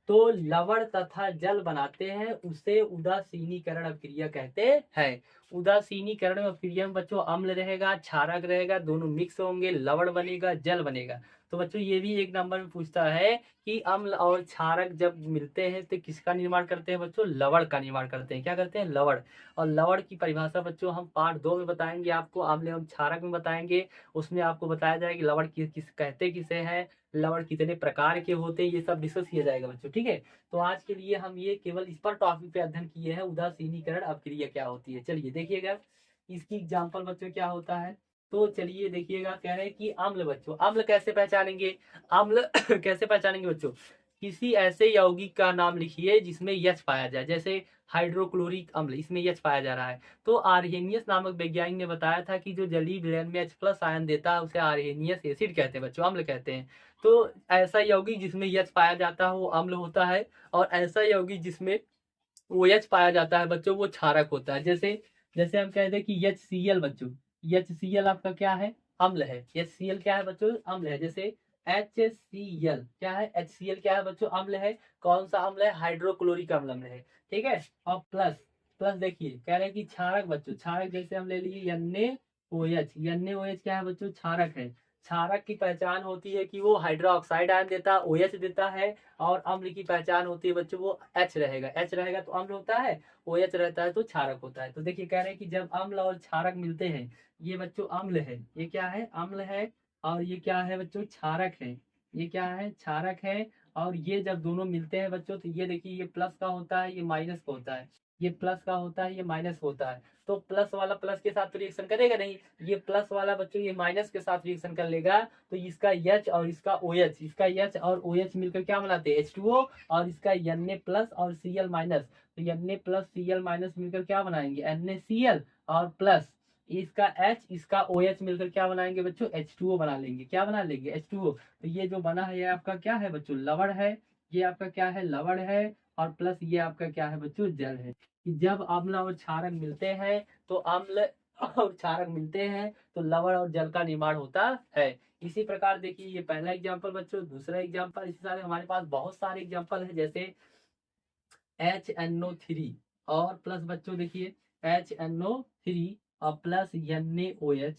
तो लवण तथा जल बनाते हैं, उसे उदासीनीकरण अभिक्रिया कहते हैं। उदासीनीकरण अभिक्रिया में बच्चों अम्ल रहेगा, क्षारक रहेगा, दोनों मिक्स होंगे, लवण बनेगा, जल बनेगा। तो बच्चों ये भी एक नंबर में पूछता है कि अम्ल और क्षारक जब मिलते हैं तो किसका निर्माण करते हैं बच्चों? लवण का निर्माण करते हैं। क्या करते हैं? लवण। और लवण की परिभाषा बच्चों हम पार्ट 2 में बताएंगे आपको, अम्ल एवं क्षारक में बताएंगे। उसमें आपको बताया जाएगा कि लवण किस कहते किसे हैं, लवण कितने प्रकार के होते हैं, ये सब डिस्कस किया जाएगा बच्चों, ठीक है। तो आज के लिए हम ये केवल इस पर टॉपिक पे अध्ययन किए हैं, उदासीनीकरण अभिक्रिया क्या होती है। चलिए देखिएगा इसकी एग्जाम्पल बच्चों क्या होता है। तो चलिए देखिएगा, कह रहे हैं कि अम्ल बच्चों, अम्ल कैसे पहचानेंगे? अम्ल कैसे पहचानेंगे बच्चों? किसी ऐसे यौगिक का नाम लिखिए जिसमें यच पाया जाए, जैसे हाइड्रोक्लोरिक अम्ल, इसमें यच पाया जा रहा है। तो आर्हेनियस नामक वैज्ञानिक ने बताया था कि जो जलीय विलयन में H+ आयन देता है उसे आर्हेनियस एसिड कहते हैं बच्चों, अम्ल कहते हैं। तो ऐसा यौगिक जिसमें यच पाया जाता है वो अम्ल होता है, और ऐसा यौगिक जिसमें ओ एच पाया जाता है बच्चों वो क्षारक होता है। जैसे जैसे हम कहते हैं कि HCl बच्चों, HCl आपका क्या है? अम्ल है। HCl क्या है बच्चों? अम्ल है। जैसे HCl क्या है? HCl क्या है बच्चों? अम्ल है। कौन सा अम्ल है? हाइड्रोक्लोरिक अम्ल है, ठीक है। और प्लस प्लस देखिए, कह रहे हैं कि क्षारक बच्चों, क्षारक जैसे हम ले लिए NaOH, NaOH क्या है बच्चों? क्षारक है। क्षारक की पहचान होती है कि वो हाइड्रोक्साइड आयन देता है, OH देता है। और अम्ल की पहचान होती है बच्चों वो H रहेगा, H रहेगा तो अम्ल होता है, OH रहता है तो क्षारक होता है। तो देखिए कह रहे हैं कि जब अम्ल और क्षारक मिलते हैं, ये बच्चों अम्ल है, ये क्या है? अम्ल है। और ये क्या है बच्चों? क्षारक है। ये क्या है? क्षारक है। और ये जब दोनों मिलते हैं बच्चों तो ये देखिए, ये प्लस का होता है, ये माइनस का होता है, ये प्लस का होता है, ये माइनस होता है। तो प्लस वाला प्लस के साथ तो रिएक्शन करेगा नहीं, ये प्लस वाला बच्चों ये माइनस के साथ रिएक्शन कर लेगा। तो इसका H और इसका OH, इसका H और OH मिलकर क्या बनाते हैं? H2O। और इसका Na+ और Cl-, तो Na+Cl- मिलकर क्या बनाएंगे? NaCl। और प्लस इसका H, इसका OH मिलकर क्या बनाएंगे बच्चों? H2O बना लेंगे। क्या बना लेंगे? H2O। तो ये जो बना है ये आपका क्या है बच्चों? लवण है। ये आपका क्या है? लवण है। और प्लस ये आपका क्या है बच्चों, जल है। कि जब अम्ल और क्षारक मिलते हैं तो अम्ल और क्षारक मिलते हैं तो लवण और जल का निर्माण होता है। इसी प्रकार देखिए ये पहला एग्जाम्पल बच्चों। दूसरा एग्जाम्पल, इसी तरह हमारे पास बहुत सारे एग्जाम्पल है, जैसे HNO3 और प्लस बच्चों देखिए HNO3 और प्लस NaOH।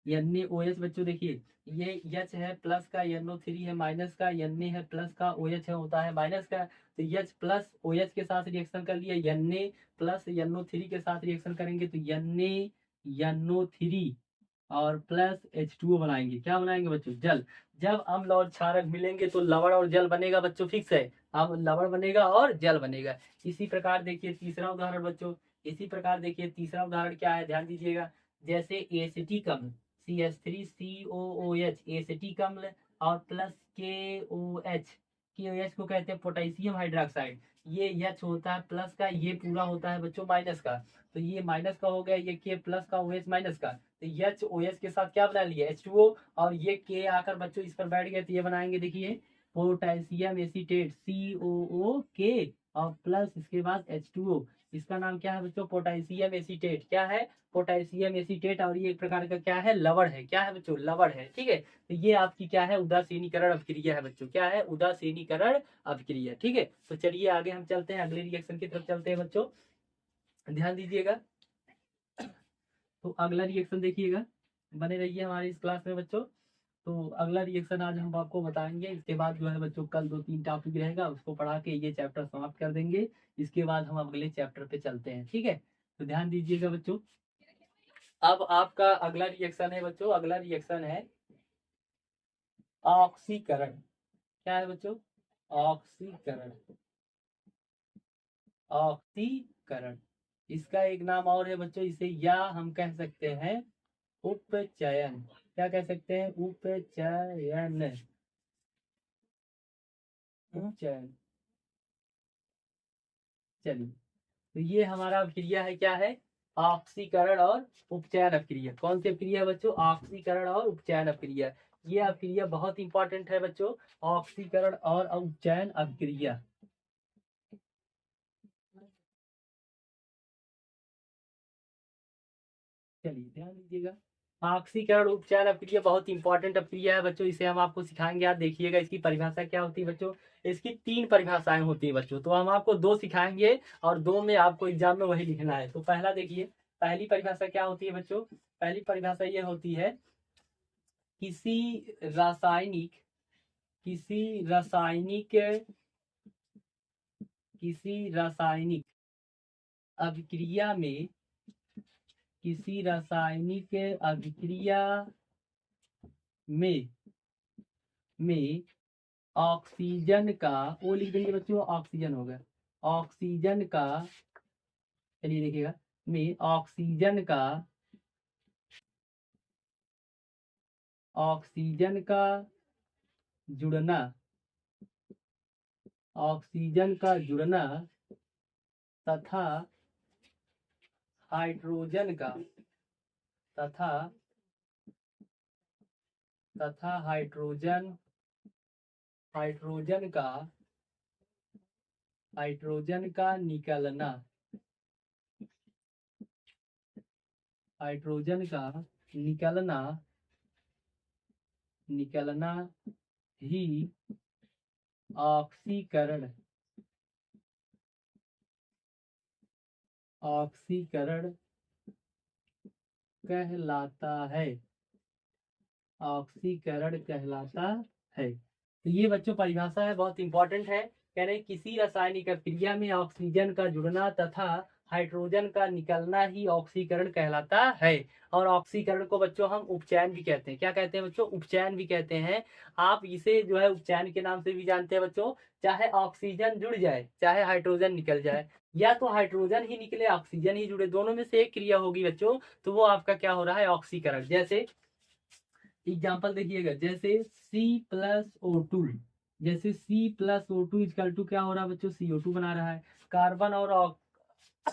NaOH बच्चों देखिए ये H है प्लस का, NO3 है माइनस का, Na है प्लस का, OH है होता है माइनस का। तो H प्लस OH के साथ रिएक्शन कर लिया, Na प्लस NO3 के साथ रिएक्शन करेंगे तो NaNO3 और प्लस H2O बनाएंगे। क्या बनाएंगे बच्चों, जल। जब अम्ल और क्षारक मिलेंगे तो लवण और जल बनेगा बच्चों, फिक्स है। अब लवण बनेगा और जल बनेगा। इसी प्रकार देखिए तीसरा उदाहरण बच्चों। इसी प्रकार देखिए तीसरा उदाहरण क्या है, ध्यान दीजिएगा। जैसे एसिटिक अम्ल CH3COOH एसिटिक अम्ल और प्लस KOH को कहते हैं पोटेशियम हाइड्रोक्साइड। ये H होता है प्लस का, ये पूरा होता है बच्चों माइनस का। तो ये माइनस का हो गया, ये K प्लस का, OH माइनस का। तो HOH के साथ क्या बना लिया, H2O। और ये K आकर बच्चों इस पर बैठ गए तो ये बनाएंगे देखिए पोटेशियम एसीटेट COOK और प्लस इसके बाद H2O। इसका नाम क्या है बच्चों, पोटेशियम एसीटेट। क्या है, पोटेशियम एसीटेट। और ये एक प्रकार का क्या है, लवण है। क्या है बच्चों, लवण है। ठीक है, तो ये आपकी क्या है, उदासीनीकरण अभिक्रिया है बच्चों। क्या है, उदासीनीकरण अभिक्रिया। ठीक है, तो चलिए आगे हम चलते हैं, अगले रिएक्शन की तरफ चलते हैं बच्चों, ध्यान दीजिएगा। तो अगला रिएक्शन देखिएगा, बने रहिए हमारी इस क्लास में बच्चों। तो अगला रिएक्शन आज हम आपको बताएंगे। इसके बाद जो है बच्चों कल 2-3 टॉपिक रहेगा, उसको पढ़ा के ये चैप्टर समाप्त कर देंगे। इसके बाद हम अगले चैप्टर पे चलते हैं। ठीक है, तो ध्यान दीजिएगा बच्चों। अब आपका अगला रिएक्शन है बच्चों, अगला रिएक्शन है ऑक्सीकरण। क्या है बच्चों, ऑक्सीकरण। ऑक्सीकरण, इसका एक नाम और है बच्चों, इसे या हम कह सकते हैं उपचयन। क्या कह सकते हैं, उपचयन। उपचयन। चलिए, तो ये हमारा अभिक्रिया है, क्या है, ऑक्सीकरण और उपचयन अभिक्रिया। कौन सी अभिक्रिया है बच्चों, ऑक्सीकरण और उपचयन अभिक्रिया। ये अभिक्रिया बहुत इंपॉर्टेंट है बच्चों, ऑक्सीकरण और उपचयन अभिक्रिया। चलिए ध्यान दीजिएगा, ऑक्सीकरण उपचयन अभिक्रिया बहुत इंपॉर्टेंट अभिक्रिया है बच्चों। इसे हम आपको सिखाएंगे, आप देखिएगा इसकी परिभाषा क्या होती है बच्चों। इसकी 3 परिभाषाएं होती है बच्चों, तो हम आपको 2 सिखाएंगे और 2 में आपको एग्जाम में वही लिखना है। तो पहला देखिए, पहली परिभाषा क्या होती है बच्चों। पहली परिभाषा ये होती है, किसी रासायनिक किसी रासायनिक किसी रासायनिक अभिक्रिया में किसी रासायनिक अभिक्रिया में ऑक्सीजन का, वो लिख देंगे बच्चों, ऑक्सीजन होगा। ऑक्सीजन का, चलिए देखिएगा, में ऑक्सीजन का जुड़ना, ऑक्सीजन का जुड़ना तथा हाइड्रोजन का तथा तथा हाइड्रोजन हाइड्रोजन का हाइड्रोजन का निकलना, हाइड्रोजन का निकलना निकलना ही ऑक्सीकरण ऑक्सीकरण कहलाता है। ऑक्सीकरण कहलाता है। तो ये बच्चों परिभाषा है, बहुत इंपॉर्टेंट है। कह रहे किसी रासायनिक क्रिया में ऑक्सीजन का जुड़ना तथा हाइड्रोजन का निकलना ही ऑक्सीकरण कहलाता है। और ऑक्सीकरण को बच्चों हम उपचयन भी कहते हैं। क्या कहते हैं बच्चों, उपचयन भी कहते हैं। आप इसे जो है उपचयन के नाम से भी जानते हैं बच्चों। चाहे ऑक्सीजन जुड़ जाए, चाहे हाइड्रोजन निकल जाए, या तो हाइड्रोजन ही निकले ऑक्सीजन ही जुड़े, दोनों में से एक क्रिया होगी बच्चों, तो वो आपका क्या हो रहा है, ऑक्सीकरण। जैसे एग्जाम्पल देखिएगा, जैसे C+O2, जैसे C+O2 इजकल टू क्या हो रहा है बच्चों, CO2 बना रहा है। कार्बन और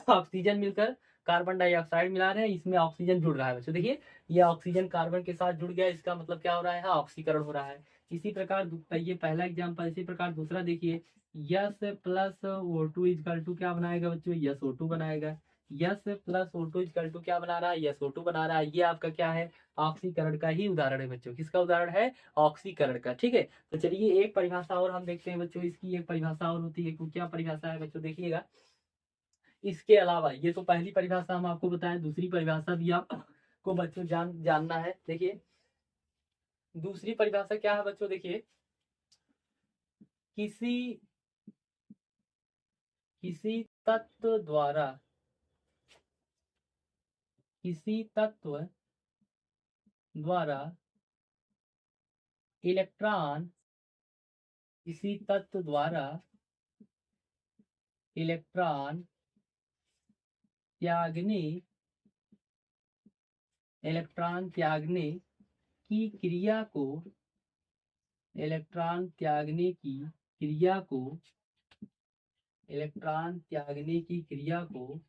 ऑक्सीजन मिलकर कार्बन डाइऑक्साइड मिला रहे हैं, इसमें ऑक्सीजन जुड़ रहा है बच्चों। देखिए ये ऑक्सीजन कार्बन के साथ जुड़ गया, इसका मतलब क्या हो रहा है, हाँ ऑक्सीकरण हो रहा है। इसी प्रकार ये पहला एग्जाम्पल। इसी प्रकार दूसरा देखिए, S plus O two equal to क्या बनाएगा बच्चों, यस ओ टू बनाएगा। S plus O two equal to क्या बना रहा है, यस ओ टू बना रहा है। ये आपका क्या है, ऑक्सीकरण का ही उदाहरण है बच्चों। किसका उदाहरण है, ऑक्सीकरण का। ठीक है, तो चलिए एक परिभाषा और हम देखते हैं बच्चों। इसकी एक परिभाषा और होती है, क्या परिभाषा है बच्चों, देखिएगा। इसके अलावा ये तो पहली परिभाषा हम आपको बताएं, दूसरी परिभाषा भी आपको बच्चों जानना है। देखिए दूसरी परिभाषा क्या है बच्चों, देखिए किसी किसी तत्व द्वारा किसी तत्व द्वारा इलेक्ट्रॉन किसी तत्व द्वारा इलेक्ट्रॉन त्यागने की क्रिया को इलेक्ट्रॉन त्यागने की क्रिया को इलेक्ट्रॉन त्यागने की क्रिया को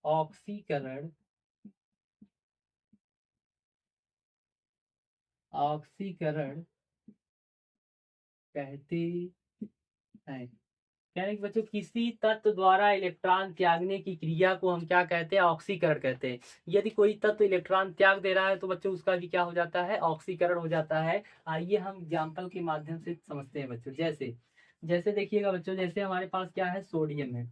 ऑक्सीकरण ऑक्सीकरण कहते हैं। यानी कि बच्चों किसी तत्व द्वारा इलेक्ट्रॉन त्यागने की क्रिया को हम क्या कहते हैं, ऑक्सीकरण कहते हैं। यदि कोई तत्व इलेक्ट्रॉन त्याग दे रहा है तो बच्चों उसका भी क्या हो जाता है, ऑक्सीकरण हो जाता है। आइए हम एग्जाम्पल के माध्यम से समझते हैं बच्चों। जैसे जैसे देखिएगा बच्चों, जैसे हमारे पास क्या है, सोडियम है।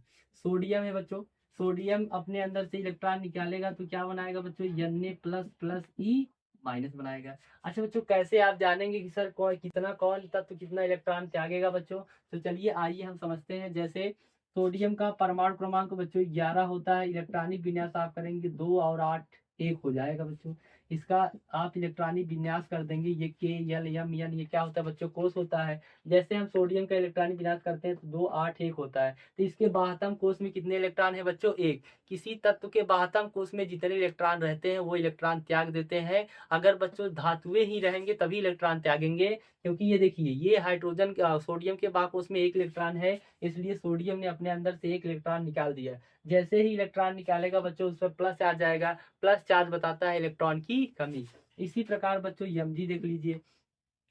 सोडियम है बच्चों, सोडियम अपने अंदर से इलेक्ट्रॉन निकालेगा तो क्या बनाएगा बच्चों, Na plus plus E minus बनाएगा। अच्छा बच्चों, कैसे आप जानेंगे कि सर कौन तत्व कितना इलेक्ट्रॉन त्यागेगा बच्चों, तो चलिए आइए हम समझते हैं। जैसे सोडियम का परमाणु क्रमांक बच्चों 11 होता है। इलेक्ट्रॉनिक विन्यास आप करेंगे 2 और 8 1 हो जाएगा बच्चों। इसका आप इलेक्ट्रॉनिक विन्यास कर देंगे, ये K L M N, ये क्या होता है बच्चों, कोष होता है। जैसे हम सोडियम का इलेक्ट्रॉनिक विन्यास करते हैं तो 2 8 1 होता है। तो इसके बाह्यतम कोष में कितने इलेक्ट्रॉन है बच्चों, 1। किसी तत्व के बाह्यतम कोष में जितने इलेक्ट्रॉन रहते हैं वो इलेक्ट्रॉन त्याग देते हैं। अगर बच्चों धातुएं ही रहेंगे तभी इलेक्ट्रॉन त्यागेंगे, क्योंकि ये देखिए ये हाइड्रोजन सोडियम के बाकोस में 1 इलेक्ट्रॉन है, इसलिए सोडियम ने अपने अंदर से 1 इलेक्ट्रॉन निकाल दिया। जैसे ही इलेक्ट्रॉन निकालेगा बच्चों उस पर प्लस चार्ज आएगा। प्लस चार्ज बताता है इलेक्ट्रॉन की कमी। इसी प्रकार बच्चों Mg देख लीजिए।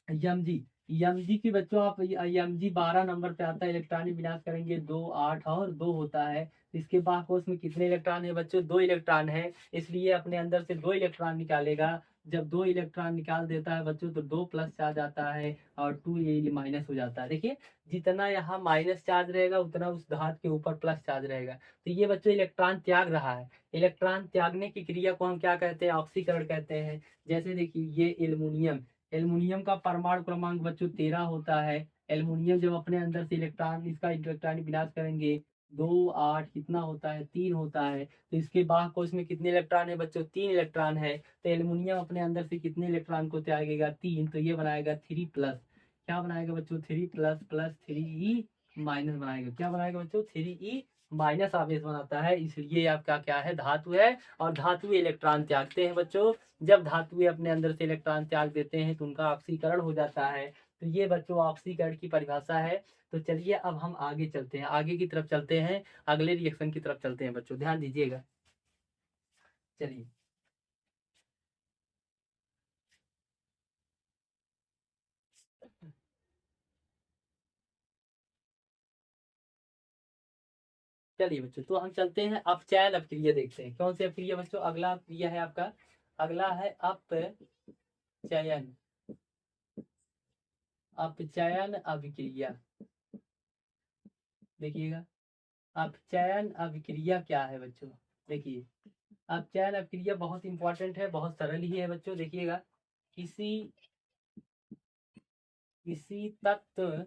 Mg Mg की बच्चों आप Mg 12 नंबर पे आता है। इलेक्ट्रॉनिक विन्यास करेंगे 2 8 और 2 होता है। इसके बाकोस में कितने इलेक्ट्रॉन है बच्चों, 2 इलेक्ट्रॉन है, इसलिए अपने अंदर से 2 इलेक्ट्रॉन निकालेगा। जब 2 इलेक्ट्रॉन निकाल देता है बच्चों तो 2 प्लस चार्ज आता है और 2 ये माइनस हो जाता है। देखिए जितना यहाँ माइनस चार्ज रहेगा उतना उस धातु के ऊपर प्लस चार्ज रहेगा। तो ये बच्चों इलेक्ट्रॉन त्याग रहा है। इलेक्ट्रॉन त्यागने की क्रिया को हम क्या कहते हैं, ऑक्सीकरण कहते हैं। जैसे देखिए ये एल्युमिनियम एल्युमिनियम का परमाणु क्रमांक बच्चों 13 होता है। एल्युमिनियम जब अपने अंदर से इसका इलेक्ट्रॉनिक विनाश करेंगे 2 8 कितना होता है, 3 होता है। तो इसके बाह्य कोश में कितने इलेक्ट्रॉन है बच्चों, 3 इलेक्ट्रॉन है। तो एल्युमिनियम अपने अंदर से कितने इलेक्ट्रॉन को त्यागेगा, 3। तो ये बनाएगा 3 प्लस, क्या बनाएगा बच्चों, 3 प्लस प्लस 3 माइनस बनाएगा। क्या बनाएगा बच्चों, 3 माइनस आवेश बनाता है। इसलिए आपका क्या है, धातु है। और धातु इलेक्ट्रॉन त्यागते हैं बच्चों। जब धातुएं अपने अंदर से इलेक्ट्रॉन त्याग देते हैं तो उनका ऑक्सीकरण हो जाता है। तो ये बच्चों ऑक्सीकरण की परिभाषा है। तो चलिए अब हम आगे चलते हैं, आगे की तरफ चलते हैं, अगले रिएक्शन की तरफ चलते हैं बच्चों, ध्यान दीजिएगा। चलिए चलिए बच्चों, तो हम चलते हैं अपचयन अपक्रिया देखते हैं। कौन सी अपक्रिया बच्चों, अगला अपक्रिया है आपका, अगला है अपचयन अपचयन अभिक्रिया। देखिएगा अपचयन अभिक्रिया क्या है बच्चों। देखिए अपचयन अभिक्रिया बहुत इंपॉर्टेंट है, बहुत सरल ही है बच्चों। देखिएगा किसी किसी तत्व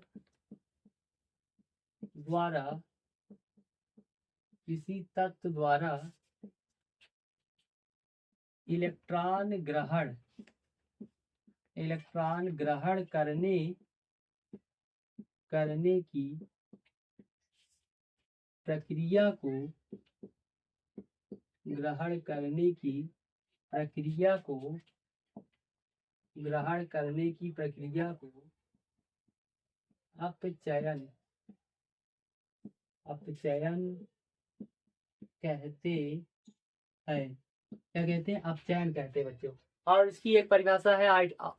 द्वारा किसी तत्व द्वारा इलेक्ट्रॉन ग्रहण करने की प्रक्रिया को ग्रहण करने की प्रक्रिया को ग्रहण करने की प्रक्रिया को अपचयन अपचयन कहते हैं। क्या कहते हैं, अपचयन कहते हैं बच्चों। और इसकी एक परिभाषा है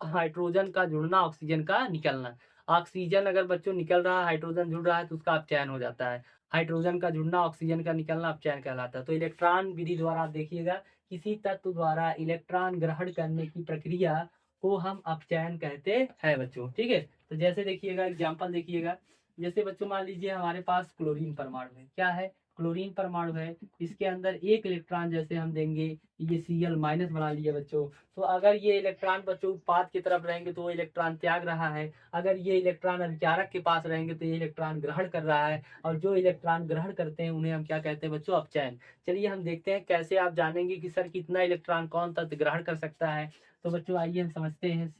हाइड्रोजन का जुड़ना, ऑक्सीजन का निकलना। ऑक्सीजन अगर बच्चों निकल रहा है, हाइड्रोजन जुड़ रहा है तो उसका अपचयन हो जाता है। हाइड्रोजन का जुड़ना, ऑक्सीजन का निकलना अपचयन कहलाता है। तो इलेक्ट्रॉन विधि द्वारा आप देखिएगा, किसी तत्व द्वारा इलेक्ट्रॉन ग्रहण करने की प्रक्रिया को हम अपचयन कहते हैं बच्चों। ठीक है, तो जैसे देखिएगा एग्जाम्पल देखिएगा, जैसे बच्चों मान लीजिए हमारे पास क्लोरीन परमाणु है। क्या है? क्लोरीन परमाणु है। इसके अंदर एक इलेक्ट्रॉन जैसे हम देंगे, ये Cl- बना लिया बच्चों। तो अगर ये इलेक्ट्रॉन बच्चों उत्पाद की तरफ रहेंगे तो वो इलेक्ट्रॉन त्याग रहा है। अगर ये इलेक्ट्रॉन अभिकारक के पास रहेंगे तो ये इलेक्ट्रॉन ग्रहण कर रहा है। और जो इलेक्ट्रॉन ग्रहण करते हैं उन्हें हम क्या कहते हैं बच्चों? अपचयन। चलिए हम देखते हैं कैसे आप जानेंगे कि सर कितना इलेक्ट्रॉन कौन तत्व ग्रहण कर सकता है। तो बच्चों आइए हम समझते हैं।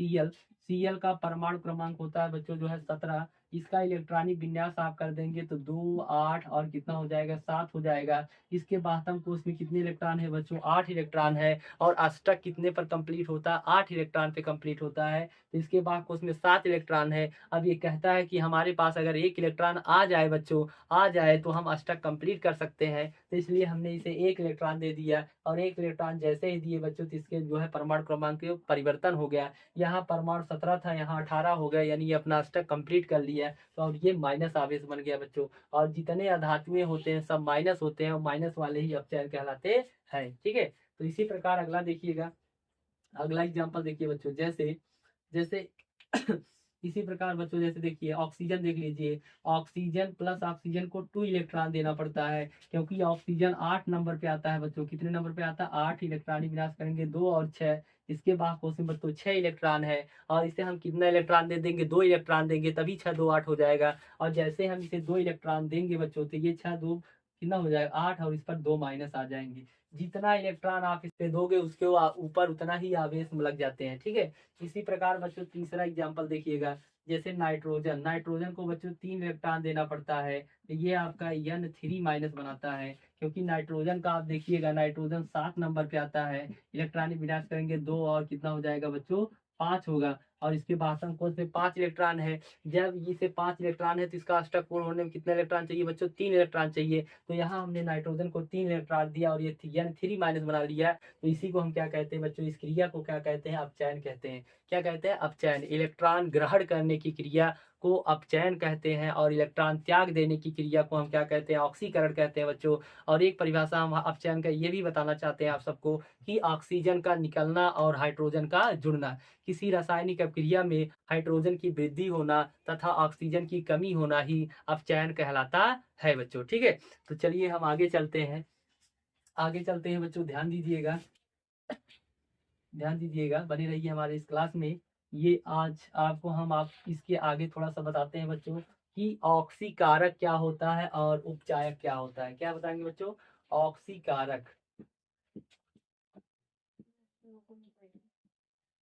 Cl का परमाणु क्रमांक होता है बच्चों जो है 17। इसका इलेक्ट्रॉनिक विन्यास आप कर देंगे तो 2, 8 और कितना हो जाएगा? 7 हो जाएगा। इसके बाह्यतम कोश में कितने इलेक्ट्रॉन है बच्चों? 8 इलेक्ट्रॉन है। और अष्टक कितने पर कंप्लीट होता है? 8 इलेक्ट्रॉन पे कंप्लीट होता है। तो इसके बाह्य कोश में 7 इलेक्ट्रॉन है। अब ये कहता है कि हमारे पास अगर एक इलेक्ट्रॉन आ जाए बच्चों, आ जाए तो हम अष्टक कंप्लीट कर सकते हैं। तो इसलिए हमने इसे एक इलेक्ट्रॉन दे दिया। और एक इलेक्ट्रॉन जैसे ही दिए बच्चों तो इसके जो है परमाणु क्रमांक परिवर्तन हो गया। यहाँ परमाणु 17 था, यहाँ 18 हो गया, यानी ये अपना अष्टक कंप्लीट कर लिया। तो अब ये माइनस आवेश बन गया बच्चों। और जितने अधातुएं होते हैं सब माइनस होते हैं, और माइनस वाले ही अपचयन कहलाते हैं। ठीक है, तो इसी प्रकार अगला देखिएगा, अगला एग्जाम्पल देखिए बच्चों। जैसे जैसे इसी प्रकार बच्चों जैसे देखिए ऑक्सीजन देख लीजिए। ऑक्सीजन प्लस ऑक्सीजन को 2 इलेक्ट्रॉन देना पड़ता है, क्योंकि ऑक्सीजन 8 नंबर पे आता है बच्चों। कितने नंबर पे आता है? 8 इलेक्ट्रॉनिक विन्यास करेंगे 2 और 6। इसके बाद क्वेश्चन बच्चों 6 इलेक्ट्रॉन है। और इसे हम कितना इलेक्ट्रॉन दे देंगे? 2 इलेक्ट्रॉन देंगे, तभी 6 2 8 हो जाएगा। और जैसे हम इसे 2 इलेक्ट्रॉन देंगे बच्चों तो ये 6 2 कितना हो जाएगा? 8, और इस पर 2 माइनस आ जाएंगे। जितना इलेक्ट्रॉन आप इस पे दोगे उसके ऊपर उतना ही आवेश लग जाते हैं। ठीक है, इसी प्रकार बच्चों तीसरा एग्जाम्पल देखिएगा। जैसे नाइट्रोजन, नाइट्रोजन को बच्चों 3 इलेक्ट्रॉन देना पड़ता है। तो ये आपका N3- बनाता है, क्योंकि नाइट्रोजन का आप देखिएगा, नाइट्रोजन 7 नंबर पे आता है। इलेक्ट्रॉनिक विन्यास करेंगे 2 और कितना हो जाएगा बच्चों? 5 होगा। और इसके बाह्यतम कोश में 5 इलेक्ट्रॉन है। जब इसे 5 इलेक्ट्रॉन है तो इसका अष्टक पूर्ण होने में कितने इलेक्ट्रॉन चाहिए बच्चों? 3 इलेक्ट्रॉन चाहिए। तो यहाँ हमने नाइट्रोजन को 3 इलेक्ट्रॉन दिया और ये N3- बना लिया। तो इसी को हम क्या कहते हैं बच्चों? इस क्रिया को क्या कहते हैं? अपचयन कहते हैं। क्या कहते हैं? अपचयन। इलेक्ट्रॉन ग्रहण करने की क्रिया को अपचयन कहते हैं, और इलेक्ट्रॉन त्याग देने की क्रिया को हम क्या कहते हैं? ऑक्सीकरण कहते हैं बच्चों। और एक परिभाषा हम अपचयन का ये भी बताना चाहते हैं आप सबको, कि ऑक्सीजन का निकलना और हाइड्रोजन का जुड़ना। किसी रासायनिक अभिक्रिया में हाइड्रोजन की वृद्धि होना तथा ऑक्सीजन की कमी होना ही अपचयन कहलाता है बच्चों। ठीक है, तो चलिए हम आगे चलते हैं। आगे चलते हैं बच्चों, ध्यान दीजिएगा, ध्यान दीजिएगा, बने रहिए हमारे इस क्लास में। ये आज आपको हम आप इसके आगे थोड़ा सा बताते हैं बच्चों, कि ऑक्सीकारक क्या होता है और उपचायक क्या होता है। क्या बताएंगे बच्चों? ऑक्सीकारक,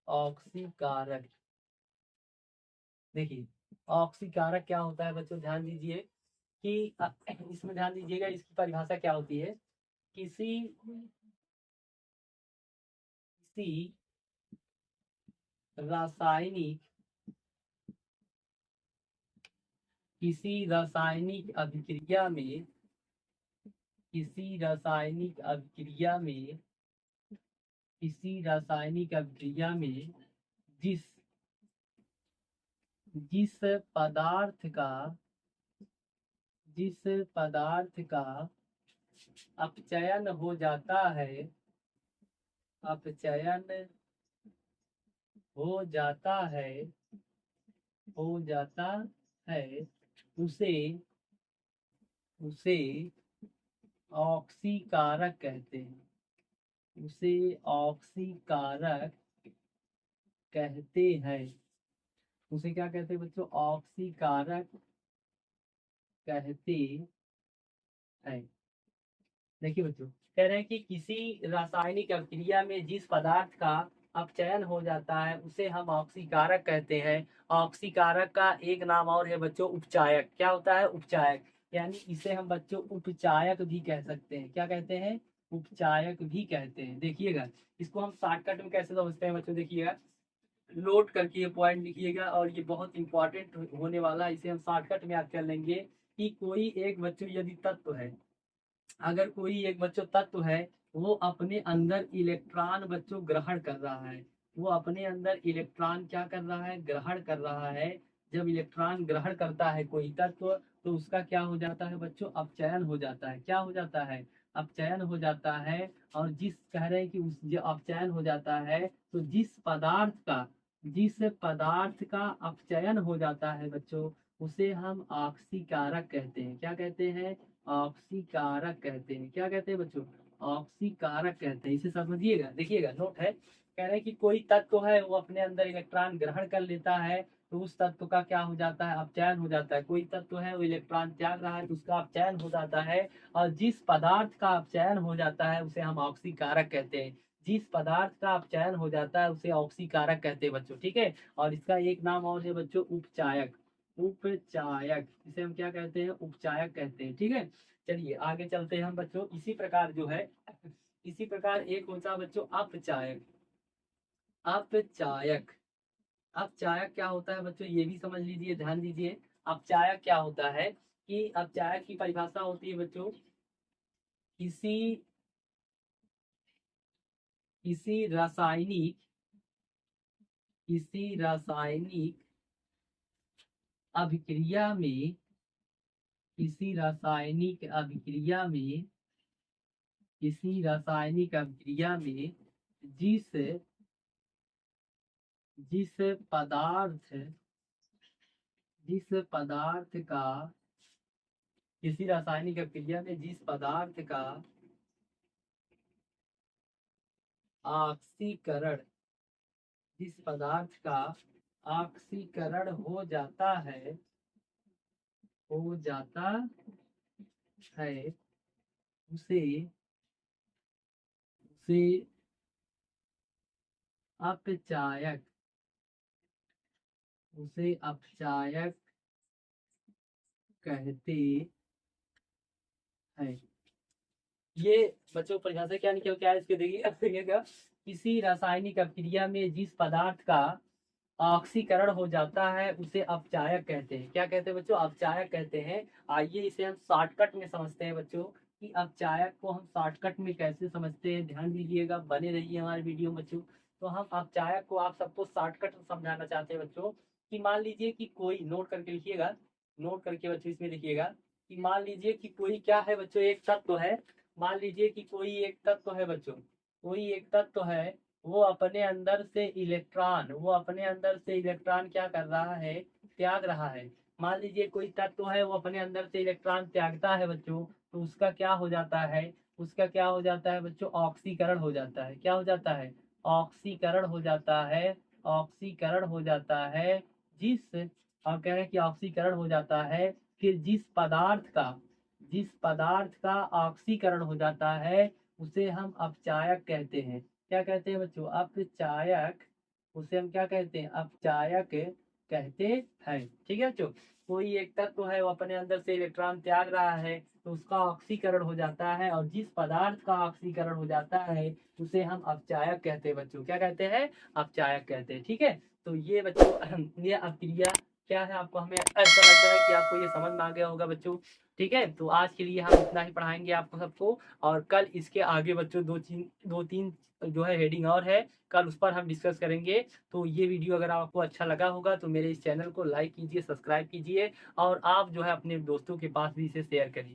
ऑक्सीकारक। देखिए ऑक्सीकारक क्या होता है बच्चों, ध्यान दीजिए कि इसमें ध्यान दीजिएगा, इसकी परिभाषा क्या होती है। किसी किसी रासायनिक किसी रासायनिक अभिक्रिया में किसी रासायनिक अभिक्रिया में किसी रासायनिक अभिक्रिया में जिस जिस पदार्थ का जिस पदार्थ का अपचयन हो जाता है, अपचयन हो जाता है हो जाता है उसे उसे ऑक्सीकारक कहते हैं। उसे ऑक्सीकारक कहते हैं। उसे क्या कहते हैं बच्चों? ऑक्सीकारक कहते हैं। देखिए बच्चों, कह रहे हैं कि किसी रासायनिक अभिक्रिया में जिस पदार्थ का अपचयन हो जाता है उसे हम ऑक्सीकारक कहते हैं। ऑक्सीकारक का एक नाम और है बच्चों, उपचायक। क्या होता है? उपचायक। यानी इसे हम बच्चों उपचायक भी कह सकते हैं। क्या कहते हैं? उपचायक भी कहते हैं। देखिएगा, इसको हम शॉर्टकट में कैसे समझते हैं बच्चों, देखिएगा, नोट करके ये पॉइंट लिखिएगा, और ये बहुत इंपॉर्टेंट होने वाला है। इसे हम शॉर्टकट में याद कर लेंगे, कि कोई एक बच्चों यदि तत्व है, अगर कोई एक बच्चों तत्व है, वो अपने अंदर इलेक्ट्रॉन बच्चों ग्रहण कर रहा है, वो अपने अंदर इलेक्ट्रॉन क्या कर रहा है, ग्रहण कर रहा है। जब इलेक्ट्रॉन ग्रहण करता है कोई तत्व, तो उसका क्या हो जाता है बच्चों, अपचयन हो जाता है। क्या हो जाता है, अपचयन हो जाता है। और जिस कह रहे हैं कि उस जो अपचयन हो जाता है, तो जिस पदार्थ का अपचयन हो जाता है बच्चों, उसे हम ऑक्सीकारक कहते हैं। क्या कहते हैं, ऑक्सीकारक कहते हैं। क्या कहते हैं बच्चों, ऑक्सीकारक कहते हैं। इसे समझिएगा, देखिएगा नोट है, कह रहे हैं कि कोई तत्व है वो अपने अंदर इलेक्ट्रॉन ग्रहण कर लेता है, तो उस तत्व का क्या हो जाता है, अपचयन हो जाता है। कोई तत्व है वो इलेक्ट्रॉन त्याग रहा है, तो उसका अपचयन हो जाता है। और जिस पदार्थ का अपचयन हो जाता है उसे हम ऑक्सीकारक कहते हैं। जिस पदार्थ का अपचयन हो जाता है उसे ऑक्सीकारक कहते हैं बच्चों, ठीक है। और इसका एक नाम और है बच्चों, उपचायक। उपचायक, इसे हम क्या कहते हैं, उपचायक कहते हैं, ठीक है। चलिए आगे चलते हैं हम बच्चों। इसी प्रकार जो है, इसी प्रकार एक होता है बच्चों अपचायक। अपचायक, अपचायक क्या होता है बच्चों, ये भी समझ लीजिए, ध्यान दीजिए। अपचायक क्या होता है, कि अपचायक की परिभाषा होती है बच्चों, किसी किसी रासायनिक किसी रासायनिक अभिक्रिया में किसी रासायनिक अभिक्रिया में किसी रासायनिक अभिक्रिया में जिस जिस पदार्थ जिस पदार्थ का किसी रासायनिक अभिक्रिया में जिस पदार्थ का ऑक्सीकरण जिस पदार्थ का ऑक्सीकरण हो जाता है उसे उसे अपचायक उसे अपचायक कहते हैं। ये बच्चों परिभाषा क्या निकल के आया इसके, देखिएगा। किसी रासायनिक अभिक्रिया में जिस पदार्थ का ऑक्सीकरण हो जाता है उसे अपचायक कहते हैं। क्या कहते हैं बच्चों, अपचायक कहते हैं। आइए इसे हम शॉर्टकट में समझते हैं बच्चों, कि अपचायक को हम शॉर्टकट में कैसे समझते हैं। ध्यान दीजिएगा, बने रहिए हमारे वीडियो में बच्चों। तो हम अपचायक को आप सबको शॉर्टकट में समझाना चाहते हैं बच्चों, कि मान लीजिए कि कोई, नोट करके लिखिएगा, नोट करके बच्चों इसमें लिखिएगा, कि मान लीजिए कि कोई क्या है बच्चों, एक तत्व है। मान लीजिए कि कोई एक तत्व है बच्चों, कोई एक तत्व है, वो अपने अंदर से इलेक्ट्रॉन क्या कर रहा है, त्याग रहा है। मान लीजिए कोई तत्व है वो अपने अंदर से इलेक्ट्रॉन त्यागता है बच्चों, तो उसका क्या हो जाता है, उसका क्या हो जाता है बच्चों, ऑक्सीकरण हो जाता है। क्या हो जाता है, ऑक्सीकरण हो जाता है। ऑक्सीकरण हो जाता है। जिस हम कह रहे हैं कि ऑक्सीकरण हो जाता है। फिर जिस पदार्थ का ऑक्सीकरण हो जाता है उसे हम अपचायक कहते हैं। क्या कहते हैं बच्चों, अपचायक। उसे हम क्या कहते हैं, अपचायक कहते हैं, ठीक है बच्चों। कोई एक तत्व है वो अपने अंदर से इलेक्ट्रॉन त्याग रहा है, तो उसका ऑक्सीकरण हो जाता है। और जिस पदार्थ का ऑक्सीकरण हो जाता है उसे हम अपचायक कहते हैं बच्चों। क्या कहते हैं, अपचायक कहते हैं, ठीक है। तो ये बच्चों ये अभिक्रिया क्या है, आपको, हमें ऐसा लगता है कि आपको ये समझ में आ गया होगा बच्चों, ठीक है। तो आज के लिए हम इतना ही पढ़ाएंगे आपको सबको, और कल इसके आगे बच्चों दो तीन जो है हेडिंग और है, कल उस पर हम डिस्कस करेंगे। तो ये वीडियो अगर आपको अच्छा लगा होगा तो मेरे इस चैनल को लाइक कीजिए, सब्सक्राइब कीजिए, और आप जो है अपने दोस्तों के पास भी इसे शेयर करिए।